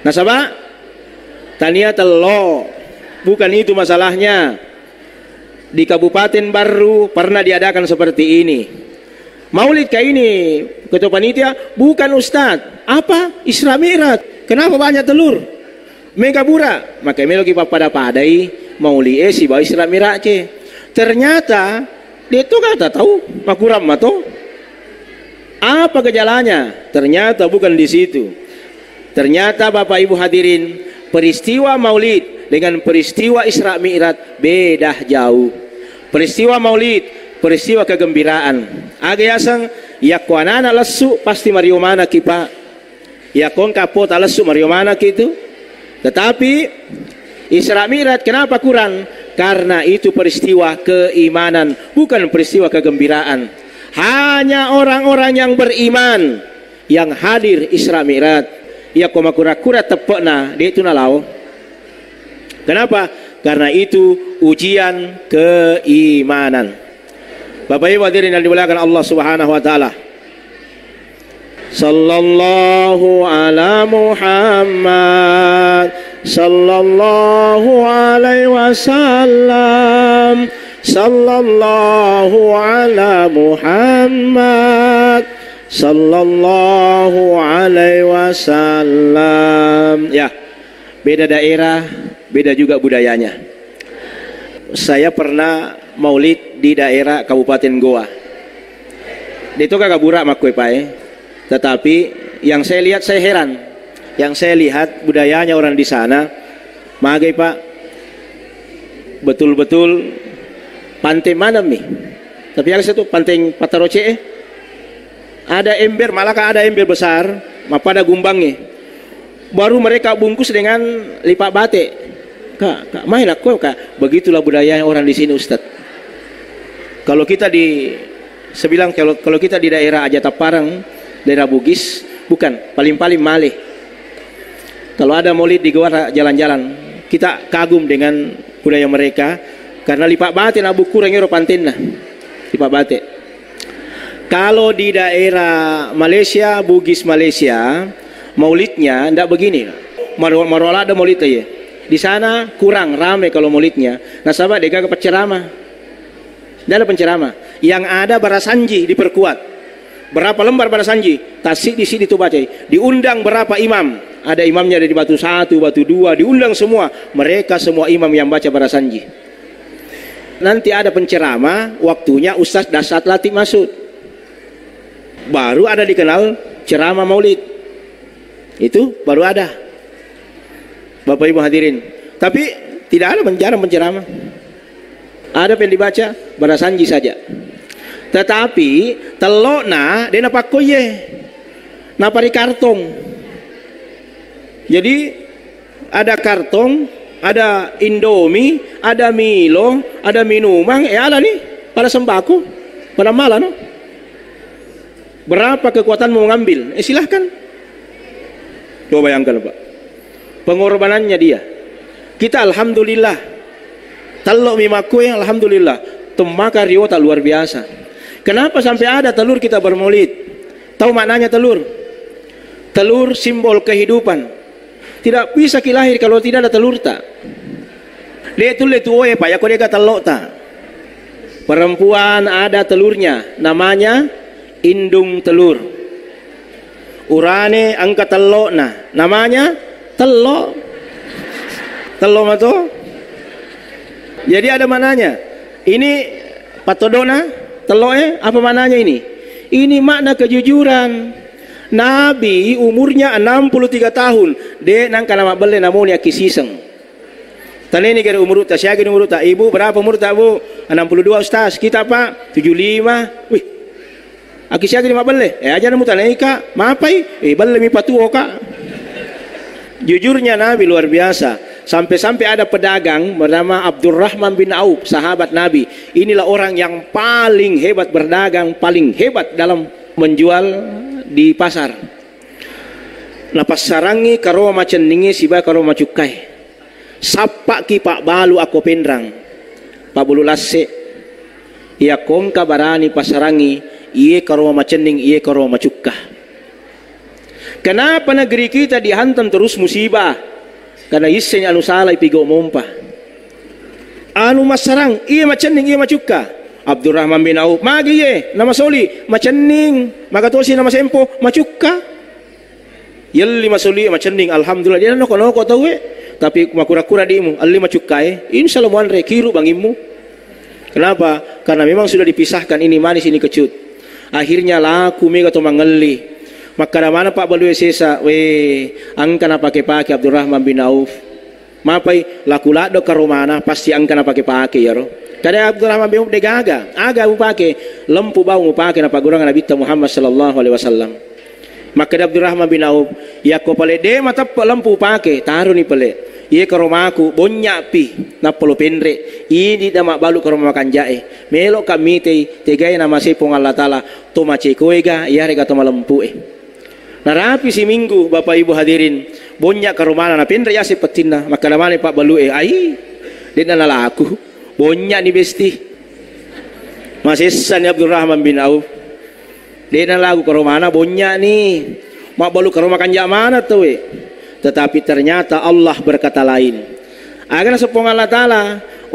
Nasaba? Tania telo. Bukan itu masalahnya. Di Kabupaten Baru pernah diadakan seperti ini. Maulid kayak ini ketua panitia bukan Ustadz. Apa? Isra Mi'raj. Kenapa banyak telur? Mega bura. Maka melogi pada padai mauli si bawa Isra Mi'raj. Ternyata dia itu kata tahu makuram mato. Apa gejalanya? Ternyata bukan di situ. Ternyata Bapak Ibu hadirin, peristiwa Maulid dengan peristiwa Isra Mi'raj beda jauh. Peristiwa Maulid, peristiwa kegembiraan. Agayasang yakwanana lesu pasti mariomana kipa. Yakon kapot lesu mariomana gitu. Tetapi Isra Mi'raj kenapa kurang? Karena itu peristiwa keimanan, bukan peristiwa kegembiraan. Hanya orang-orang yang beriman yang hadir Isra Mi'raj. Ya koma kura-kura tepekna dia itu nalau. Kenapa? Karena itu ujian keimanan. Bapak Ibu hadirin yang dimuliakan Allah Subhanahu wa taala. Sallallahu ala Muhammad, sallallahu alaihi wasallam, sallallahu ala Muhammad, sallallahu alaihi wasallam. Ya, beda daerah, beda juga budayanya. Saya pernah maulid di daerah Kabupaten Goa. Itu kagak burak makwe pae. Tetapi yang saya lihat saya heran. Yang saya lihat budayanya orang di sana, magai Pak, betul-betul pantai mana nih? Tapi yang satu pantai Pataroce ada ember, malah ada ember besar, pada gumbangnya. Baru mereka bungkus dengan lipat batik. Kak, main aku kak. Begitulah budaya orang di sini Ustaz. Kalau kita di sebilang kalau kita di daerah Ajataparang, daerah Bugis, bukan paling-paling Malih. Kalau ada maulid di Goa jalan-jalan, kita kagum dengan budaya mereka karena lipat batik nabu kurang euro pantenna. Lipat batik. Kalau di daerah Malaysia, Bugis Malaysia, maulidnya ndak begini. Marola ada maulid ya. Di sana kurang ramai kalau maulidnya. Nah sahabat deka ke penceramah. Tidak ada penceramah. Yang ada barasanji diperkuat. Berapa lembar barasanji? Tasik di sini tuh baca. Diundang berapa imam? Ada imamnya dari batu 1, batu 2, diundang semua. Mereka semua imam yang baca barasanji. Nanti ada penceramah, waktunya Ustaz Dasat Latif Masud. Baru ada dikenal ceramah maulid. Itu baru ada. Bapak Ibu hadirin. Tapi tidak ada jarang penceramah. Ada yang dibaca barasanji saja. Tetapi telokna dia napak koye, napari kartong. Jadi ada kartong, ada Indomie, ada Milo, ada minuman, ada nih pada sembako, pada malah no. Berapa kekuatan mau ngambil? Silahkan. Coba bayangkan Pak, pengorbanannya dia. Kita alhamdulillah, telok mimakue alhamdulillah, temaka rio tak luar biasa. Kenapa sampai ada telur kita bermaulid? Tahu maknanya telur? Telur simbol kehidupan. Tidak bisa kilahir kalau tidak ada telur tak. Dia itu letuoe Pak, ya kau dia telok tak. Perempuan ada telurnya, namanya indung telur. Urane angka telok, nah namanya telok. Telok mato. Jadi ada mananya. Ini patodona, telok apa mananya ini? Ini makna kejujuran. Nabi umurnya 63 tahun. Dia nang kana belle namun ya kisiseng. Tadi ini kira umur tak, siapa umur tak? Ibu berapa umur tak bu? 62 ustaz. Kita apa? 75. Wih, aku siapa lima belle? Aja namu tanah kak. Mapai? Belle mi patuo kak. Jujurnya Nabi luar biasa. Sampai-sampai ada pedagang bernama Abdurrahman bin Auf, sahabat Nabi. Inilah orang yang paling hebat berdagang, paling hebat dalam menjual di pasar. Napas sarangi karo macam ningi siba karo macukai. Sapa ki pak balu aku pendrang pak bulu lasse ia kongka barani pasarangi iye karo macening iye karo macukah. Kenapa negeri kita dihantam terus musibah? Karena isen anu salah ipigo mompa anu masarang iye macening iye macukah. Abdurrahman bin Auf magi ye nama soli macening maka tosi nama sempo macukah yelli masoli macening alhamdulillah dia noko tahu tapi makura-kura dimu alli macukai insyaallah muanre kiru bangimu. Kenapa? Karena memang sudah dipisahkan, ini manis ini kecut. Akhirnya laku mega to mangelli. Maka mana Pak Balue sesa angkana pake-pake Abdurrahman bin Auf. Mapai laku lado karomana pasti angkana pake-pake ya ro. Kada Abdurrahman bin Auf de aga upake lempu bau upake na pagurangan Nabi Muhammad sallallahu alaihi wasallam. Maka Abdurrahman bin Auf ya ko pale de mata lampu pake taruh ni pale ye karomaku bonyak pi na polo pendre ini dama balu karoma makan jae melo kami tegai nama sepong Allah taala to mace koega ya rega to malempu narapi si minggu Bapak Ibu hadirin bonyak karomana na pendre ya sepetina maka namane Pak Balu ai den nalaku bonyak ni besti masesan Abdurrahman bin Auf dia lagu karomana bonyak nih mak balu karoma kan mana tuh tetapi ternyata Allah berkata lain. Agar sepong Allah Ta'ala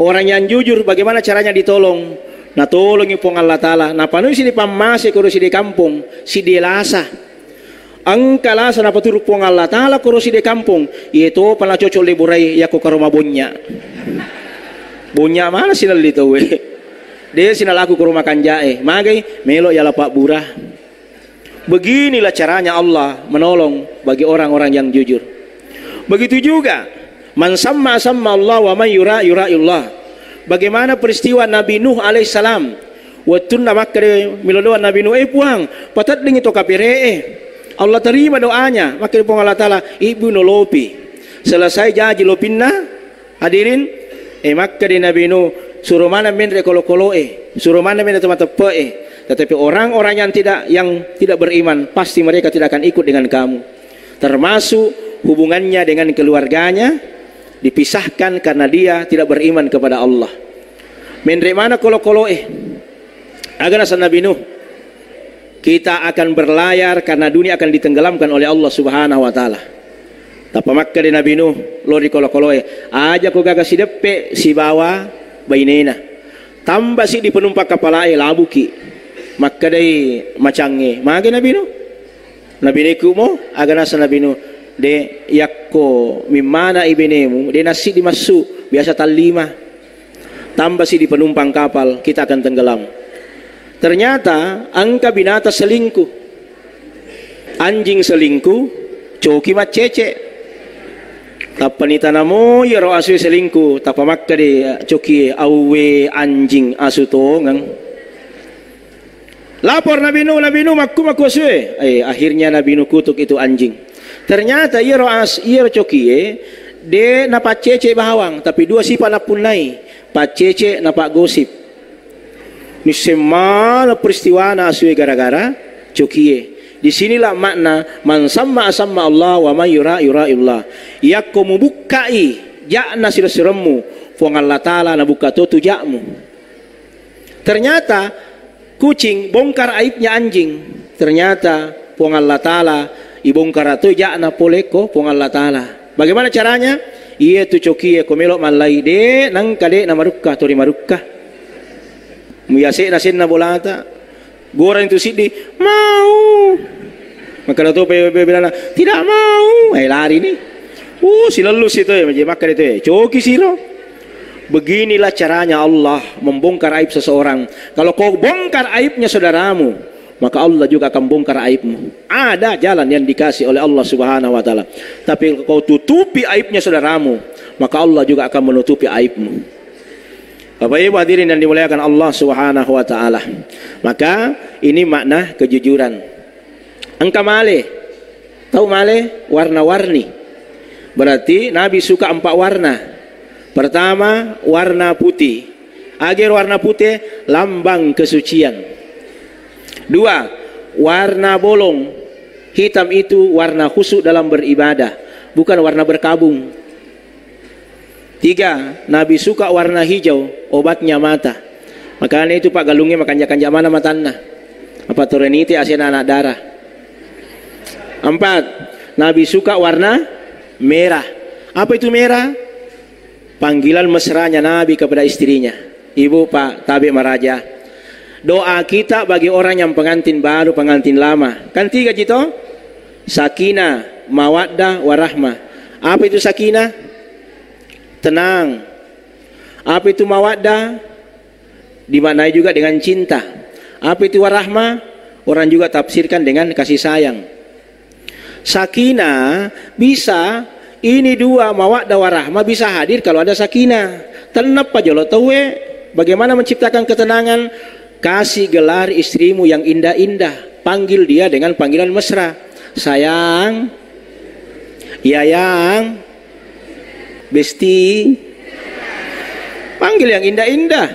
orang yang jujur bagaimana caranya ditolong. Nah tolongi pong Allah Ta'ala. Nah panu sini pamase kurusi di kampung si dilasa. Angkala sana paturuk pong Allah Ta'ala kurusi di kampung. Itu pala cocok liburai ya ko karoma bonyak. Bonyak mana sila dito dia sinalaku ke rumah kanjae magai melo ya lapak burah. Beginilah caranya Allah menolong bagi orang-orang yang jujur. Begitu juga man samma Allah wa man yura'illah. Bagaimana peristiwa Nabi Nuh alaihissalam waktu namakre milodoa Nabi Nuh puang patat ding itu kapire Allah terima doanya maka pong Allah Taala ibu nolopi selesai jaji lopinna hadirin maka di Nabi Nuh suruh mana mendre kolo-kolo suruh mana mendre teman-teman tetapi orang-orang yang tidak beriman pasti mereka tidak akan ikut dengan kamu, termasuk hubungannya dengan keluarganya dipisahkan karena dia tidak beriman kepada Allah. Mendre mana kolo-kolo agak nasa Nabi Nuh kita akan berlayar karena dunia akan ditenggelamkan oleh Allah Subhanahu wa taala. Tapamak di Nabi Nuh lori kolo-kolo aja ko gagas si depe si bawa bainena tambah si di penumpang kapal labuki maka dari macange mage Nabi Nuh mo aga nasa Nabi Nuh de yakko mimana ibinemu de nasi dimasu biasa talima tambah si di penumpang kapal kita akan tenggelam. Ternyata angka binata selingkuh anjing selingkuh coki macece tapanita namo ya ro asu selingkuh tapamakka de coki awe anjing asu tongang lapor Nabi Nuh maku asu akhirnya Nabi Nuh kutuk itu anjing. Ternyata ia ro coki de napa cece bahawang tapi dua sifat napunai pacece napa gosip ni semana peristiwa na asu gara-gara coki. Disinilah makna man samma Allah wa man yura'illah. Yakko mubukai jakna siremu fong Allah Ta'ala na buka tu jakmu. Ternyata kucing bongkar aibnya anjing. Ternyata fong Allah Ta'ala ibongkar tu jakna poleko fong Allah Ta'ala. Bagaimana caranya? Iya tu coki komelo malai de nang kade na marukka tori marukka. Muyase nasin na bolata. Goreng itu sidi mau. Maka itu bilang tidak mau. Lari nih. Si lelus itu ya, makan itu ya. Coki siro. Beginilah caranya Allah membongkar aib seseorang. Kalau kau bongkar aibnya saudaramu, maka Allah juga akan bongkar aibmu. Ada jalan yang dikasih oleh Allah Subhanahu wa taala. Tapi kalau kau tutupi aibnya saudaramu, maka Allah juga akan menutupi aibmu. Bapak Ibu hadirin yang dimuliakan Allah Subhanahu wa taala. Maka ini makna kejujuran. Engkau male. Tahu male? Warna-warni. Berarti Nabi suka 4 warna. Pertama, warna putih. Agar warna putih lambang kesucian. 2, warna bolong. Hitam itu warna khusyuk dalam beribadah, bukan warna berkabung. 3, Nabi suka warna hijau, obatnya mata. Makanya itu Pak galungnya makan-kanjak mana matana. Apa turenite asena anak darah. 4, Nabi suka warna merah. Apa itu merah? Panggilan mesranya Nabi kepada istrinya. Ibu, Pak, Tabik Maraja. Doa kita bagi orang yang pengantin baru, pengantin lama. Kan 3 gitu? Sakinah, mawaddah, warahmah. Apa itu sakinah? Tenang. Apa itu mawaddah? Dimaknai juga dengan cinta. Apa itu warahmah? Orang juga tafsirkan dengan kasih sayang. Sakinah bisa, ini 2 mawaddah warahmah bisa hadir kalau ada sakinah. Tenap aja lo tahu bagaimana menciptakan ketenangan. Kasih gelar istrimu yang indah-indah. Panggil dia dengan panggilan mesra. Sayang, yayang, besti. Panggil yang indah-indah.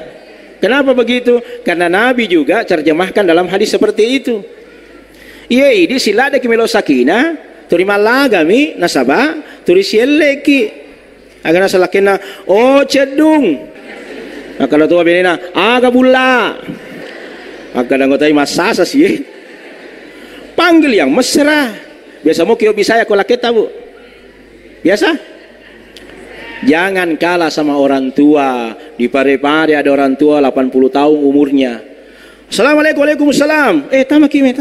Kenapa begitu? Karena Nabi juga terjemahkan dalam hadis seperti itu. Iya, ini sila ada kimelo sakinah, terima lagami nasaba, turis yeleki. Agar nasalakina, oh cedung. Nah, kalau tua benena, aga bulla. Maka danggotai masasa sih. Panggil yang mesra. Biasa mau kio bisa ya kalau kita bu. Biasa. Jangan kalah sama orang tua. Di pare-pare ada orang tua 80 tahun umurnya. Assalamualaikum, waalaikumsalam. Tama kime.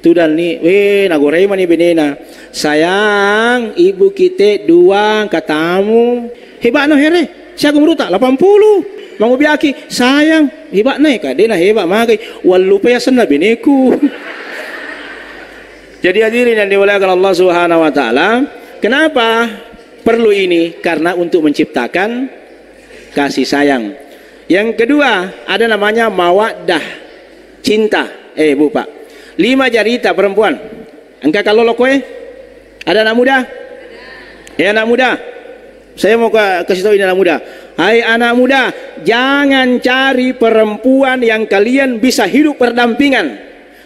Tudan nih, nagorei mani benena. Sayang, ibu kita 2 katamu. Hebat no here. Siapa merutak 80. Mangu biaki, sayang, hebat naik kak, dia hebat makai, walupa ya sana bineku. Jadi hadirin yang dimuliakan Allah Subhanahu wa taala, kenapa perlu ini? Karena untuk menciptakan kasih sayang. Yang kedua, ada namanya mawaddah, cinta. Bu Pak, 5 jarita perempuan. Engkau kalau lo kowe, ada anak muda? Anak muda. Saya mau kasih tahu ini anak muda. Hai anak muda, jangan cari perempuan yang kalian bisa hidup berdampingan.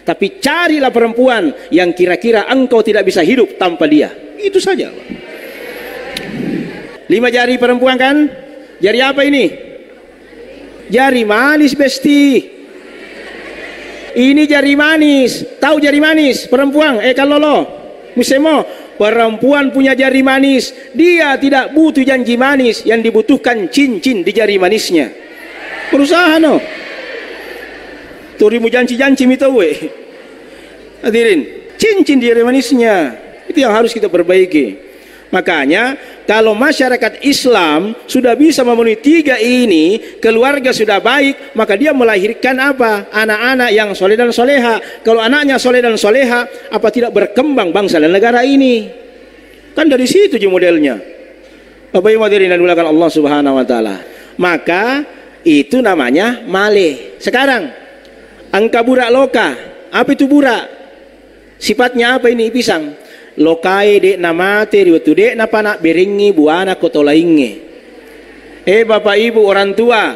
Tapi carilah perempuan yang kira-kira engkau tidak bisa hidup tanpa dia. Itu saja. 5 jari perempuan kan? Jari apa ini? Jari manis besti. Ini jari manis. Tahu jari manis perempuan? Kalau lo musemo, perempuan punya jari manis. Dia tidak butuh janji manis. Yang dibutuhkan cincin di jari manisnya. Perusahaan no. Turimu janji-janji mita we. Hadirin, cincin di jari manisnya. Itu yang harus kita perbaiki. Makanya kalau masyarakat Islam sudah bisa memenuhi 3 ini, keluarga sudah baik, maka dia melahirkan apa? Anak-anak yang soleh dan soleha. Kalau anaknya soleh dan soleha, apa tidak berkembang bangsa dan negara ini? Kan dari situ je modelnya. Bapak Ibu hadirin dan dimuliakan Allah Subhanahu wa taala. Maka itu namanya male. Sekarang angka burak loka. Apa itu burak? Sifatnya apa ini pisang? Lokai dek nama teri waktu dek napa nak beringi buana kotolainge. Bapak ibu orang tua,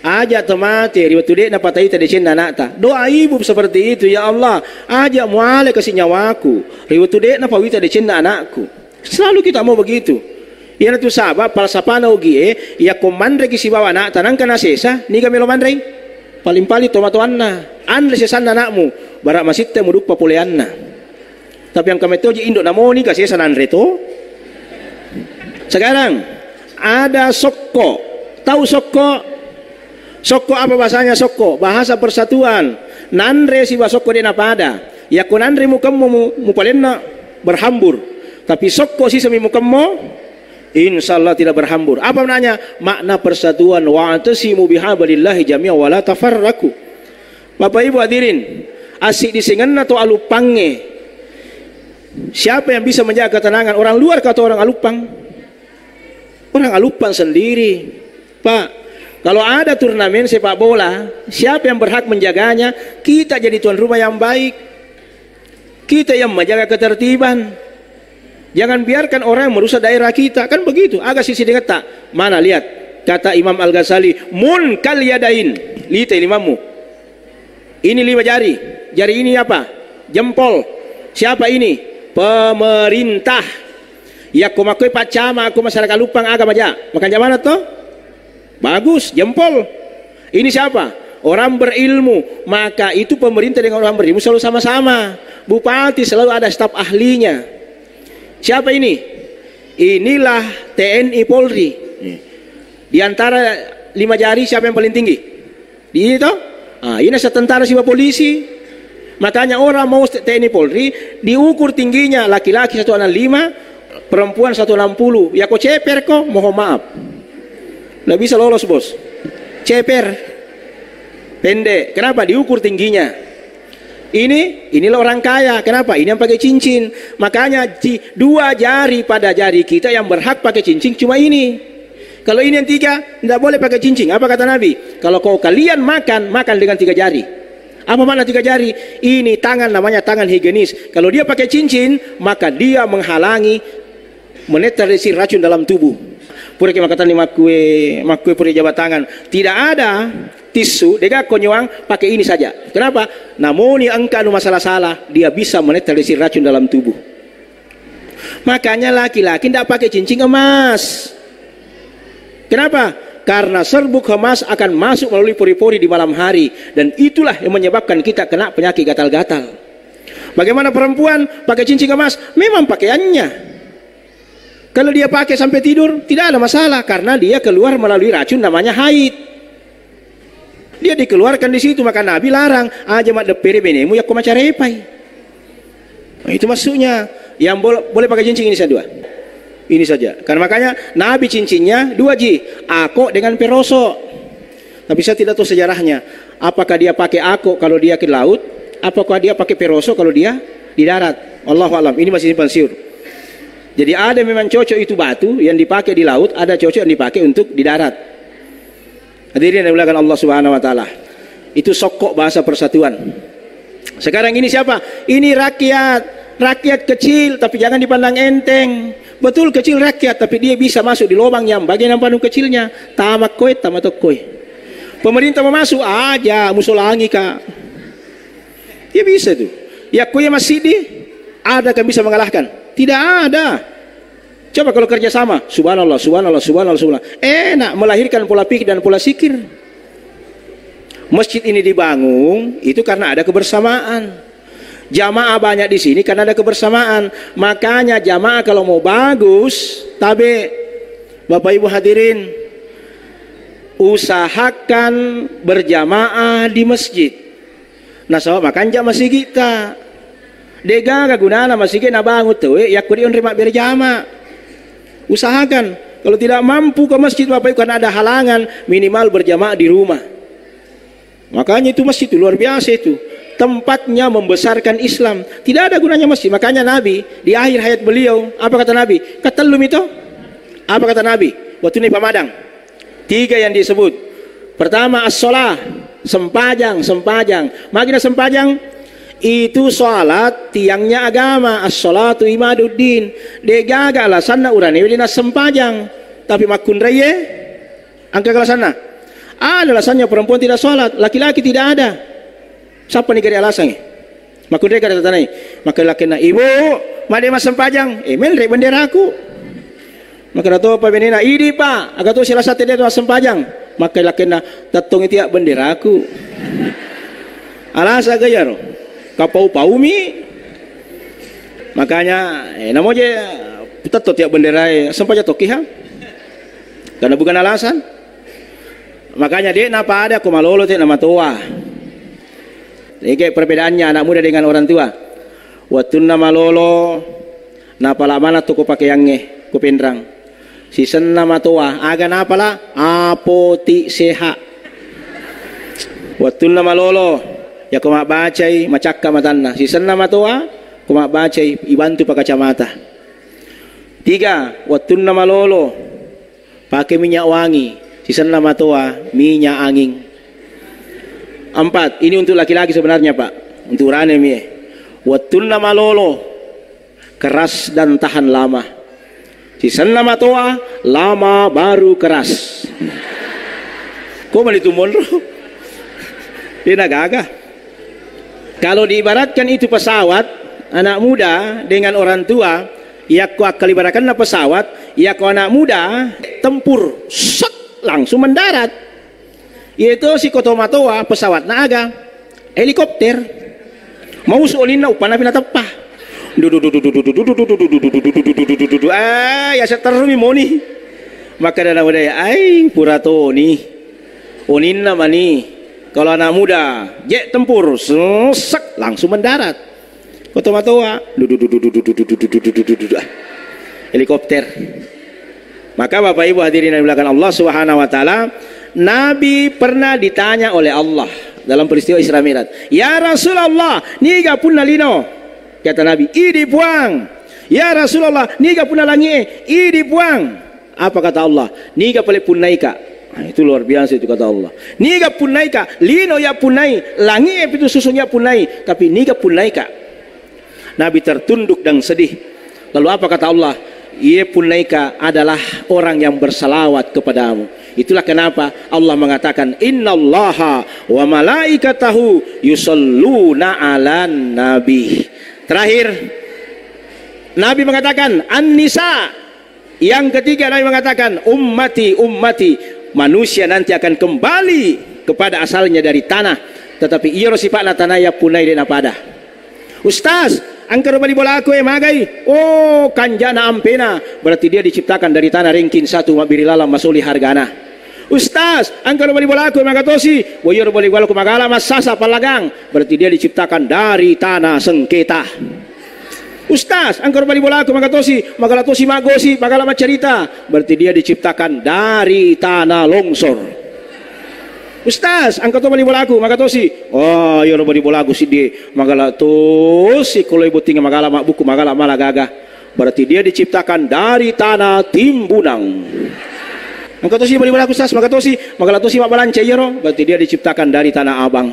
ajak temate waktu dek napa tai tadi cina nakta. Doa ibu seperti itu, ya Allah, ajak muale kasih nyawaku. Waktu dek napa wita tadi cina anakku. Selalu kita mau begitu. Ia tu sabab palsapana ugi ya komandre kisi bawa nak tanang kana sesa ni kami lo mandre. Paling-paling tomatoanna. Andre sesana anakmu, barak masitte muduk papuleanna. Tapi yang kami tahu Indo namoni kasih sanan reto. Sekarang ada sokko. Tahu sokko? Sokko apa bahasanya sokko? Bahasa persatuan. Nandre si basokko dena pada. Ya ko nandre mukammo mupalenna berhambur. Tapi sokko si semi mukammo insyaallah tidak berhambur. Apa maknanya? Makna persatuan. Wa'tasimu bihablillahi jami'an wa la tafarraqu. Bapak Ibu hadirin, asik disengen atau alupange? Siapa yang bisa menjaga ketenangan? Orang luar atau orang alupang? Orang alupang sendiri. Pak, kalau ada turnamen sepak bola, siapa yang berhak menjaganya? Kita jadi tuan rumah yang baik. Kita yang menjaga ketertiban. Jangan biarkan orang yang merusak daerah kita. Kan begitu, agak sisi dengan tak. Mana lihat, kata Imam Al-Ghazali, mun kal yadain. Lihat imammu. Ini 5 jari. Jari ini apa? Jempol. Siapa ini? Pemerintah. Ya kumakui pacama, aku masyarakat lupang agama aja. Makan jamana toh? Bagus, jempol. Ini siapa? Orang berilmu. Maka itu pemerintah dengan orang berilmu selalu sama-sama. Bupati selalu ada staf ahlinya. Siapa ini? Inilah TNI Polri. Di antara 5 jari siapa yang paling tinggi? Di ini toh? Ini setentara siapa polisi. Makanya orang mau TNI Polri diukur tingginya. Laki-laki 165, perempuan 160. Ya kok ceper kok, mohon maaf. Nggak bisa lolos bos. Ceper, pendek. Kenapa? Diukur tingginya. Inilah orang kaya. Kenapa? Ini yang pakai cincin. Makanya 2 jari pada jari kita yang berhak pakai cincin cuma ini. Kalau ini yang 3, tidak boleh pakai cincin. Apa kata Nabi? Kalau kalian makan dengan 3 jari. Apa makna 3 jari? Ini tangan, namanya tangan higienis. Kalau dia pakai cincin, maka dia menghalangi menetralisir racun dalam tubuh. Pura kemakatan ni makue pura jabat tangan. Tidak ada tisu, dega konyuang pakai ini saja. Kenapa? Namun yang angka masalah salah, dia bisa menetralisir racun dalam tubuh. Makanya laki-laki tidak pakai cincin emas. Kenapa? Karena serbuk emas akan masuk melalui pori-pori di malam hari, dan itulah yang menyebabkan kita kena penyakit gatal-gatal. Bagaimana perempuan pakai cincin emas? Memang pakaiannya. Kalau dia pakai sampai tidur, tidak ada masalah. Karena dia keluar melalui racun namanya haid. Dia dikeluarkan di situ, maka Nabi larang. Aja mak depere benemu ya kau macam repai. Itu maksudnya. Yang boleh pakai cincin ini saja 2. Ini saja. Karena makanya Nabi cincinnya 2 ji. Akok dengan peroso. Tapi saya tidak tahu sejarahnya. Apakah dia pakai akok kalau dia ke laut? Apakah dia pakai peroso kalau dia di darat? Allahu alam. Ini masih simpang siur. Jadi ada memang cocok itu batu yang dipakai di laut, ada cocok yang dipakai untuk di darat. Hadirin yang dimuliakan Allah Subhanahu wa taala. Itu sokok bahasa persatuan. Sekarang ini siapa? Ini rakyat kecil tapi jangan dipandang enteng. Betul kecil rakyat tapi dia bisa masuk di lubang yang bagian yang paling kecilnya. Tamak koi, tamatok koi. Pemerintah mau masuk aja musolangi kak. Dia bisa tuh. Ya koi masih di ada kan bisa mengalahkan? Tidak ada. Coba kalau kerjasama, subhanallah, subhanallah, subhanallah, subhanallah. Enak melahirkan pola pikir dan pola sikir. Masjid ini dibangun itu karena ada kebersamaan. Jamaah banyak di sini karena ada kebersamaan. Makanya jamaah kalau mau bagus, tabe, Bapak Ibu hadirin, usahakan berjamaah di masjid. Nah, so makan jamaah masjid kita. Dega gunana masih kena bangun tuh ya kurion remak berjama. Usahakan kalau tidak mampu ke masjid Bapak Ibu karena ada halangan, minimal berjamaah di rumah. Makanya itu masjid itu luar biasa itu. Tempatnya membesarkan Islam. Tidak ada gunanya masjid. Makanya Nabi di akhir hayat beliau apa kata Nabi? Katelum itu. Apa kata Nabi? Waktu ini pamadang. 3 yang disebut. Pertama as-shalah, sempajang. Makanya sempajang itu salat tiangnya agama. As-salatu imaduddin. Degaga alasanna urane dina sempajang. Tapi makun raya angka alasanna. Ada alasannya perempuan tidak salat, laki-laki tidak ada. Siapa nih kari alasannya? Makun raya kata tanai. Maka lakina ibu, made mas sempajang. Melre benderaku. Maka dato apa benena? Idi pak. Agak tu salah satu dia mas sempajang. Maka lakina tatong itu benderaku. Alasa gaya ro. Kapau-pau mi. Makanya namo je tetap tiap bendera sempat jatuh kiha. Karena bukan alasan. Makanya dia napa ada kumalolo teh nama tua. Ini perbedaannya anak muda dengan orang tua. Watun nama lolo napa la mana tuku pakaiannya kupendrang. Sisen nama tua aga napa la apoti seha. Watun nama lolo ya kuma bacai macakka matanna. Sisen nama tua kuma bacai ibantu pakai kacamata. 3 watun nama lolo pakai minyak wangi. Sisen nama tua minyak angin. 4 ini untuk laki-laki sebenarnya Pak, untuk rane mie. Watun nama lolo keras dan tahan lama. Sisen nama tua lama baru keras. Kok malitu monro? Dia gagah. Kalau diibaratkan itu pesawat, anak muda dengan orang tua, ya kau akan ibaratkan pesawat, ya kau anak muda tempur, langsung mendarat. Yaitu si kotomatoa pesawat naga helikopter mau suolin na upana pinatapah ya setermi moni maka dana budaya ai puratoni onin namani kalau anak muda je tempur sek langsung mendarat kotomatoa helikopter. Maka Bapak Ibu hadirin yang dimuliakan Allah Subhanahu wa taala, Nabi pernah ditanya oleh Allah dalam peristiwa Isra Mi'raj. Ya Rasulullah, niga punna lino. Kata Nabi, "Idi buang." Ya Rasulullah, niga punna langi, idi buang. Apa kata Allah? Niga pale punnaika. Nah, itu luar biasa itu kata Allah. Niga punnaika, lino ya punai, langi itu susunya punai, tapi niga punnaika. Nabi tertunduk dan sedih. Lalu apa kata Allah? Ia punaika adalah orang yang bersalawat kepadamu. Itulah kenapa Allah mengatakan innallaha wa malaikatahu yusalluna 'alan nabi. Terakhir Nabi mengatakan an-nisa. Yang ketiga Nabi mengatakan ummati ummati, manusia nanti akan kembali kepada asalnya dari tanah, tetapi ia sifat tanah ya punai dan pada. Ustaz, angker bali bola aku magai. Oh, kanjana ampena. Berarti dia diciptakan dari tanah ringkin satu mabiri lalam masuli hargana. Ustaz, angker bali bola aku magatosi. Woyor bali bola aku magala masasa palagang. Berarti dia diciptakan dari tanah sengketa. Ustaz, angker bali bola aku magatosi. Magalatosi magosi, magala macerita. Berarti dia diciptakan dari tanah longsor. Ustaz, angkat bali bola aku magatosi. Oh, yo bali bola aku si dia magalatosi kalau ibu tinggal magala mak buku magala malah gagah. Berarti dia diciptakan dari tanah timbunang. Angkatosi bali bola aku Ustaz magatosi magalatosi mak balance yo. Berarti dia diciptakan dari tanah abang.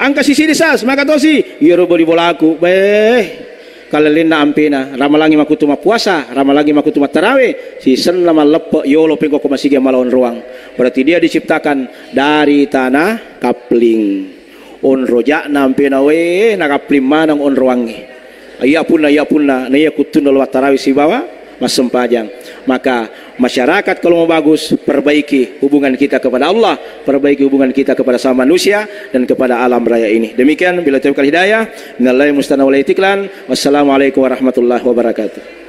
Angka sisi Ustaz magatosi yo bali bola aku. Beh. Kalalina ampena ramalangi makutuma puasa ramalangi makutuma tarawih si sen lama lepo yolo pengko masige malon ruang. Berarti dia diciptakan dari tanah kapling on rojak nampena we na kapling manang on ruangi iya punna na iya kutun lewat tarawih si bawa mas sempajang. Maka masyarakat kalau mau bagus, perbaiki hubungan kita kepada Allah, perbaiki hubungan kita kepada sama manusia dan kepada alam raya ini. Demikian bila taufikal hidayah, minallahi mustana wal itiklan. Wassalamualaikum warahmatullahi wabarakatuh.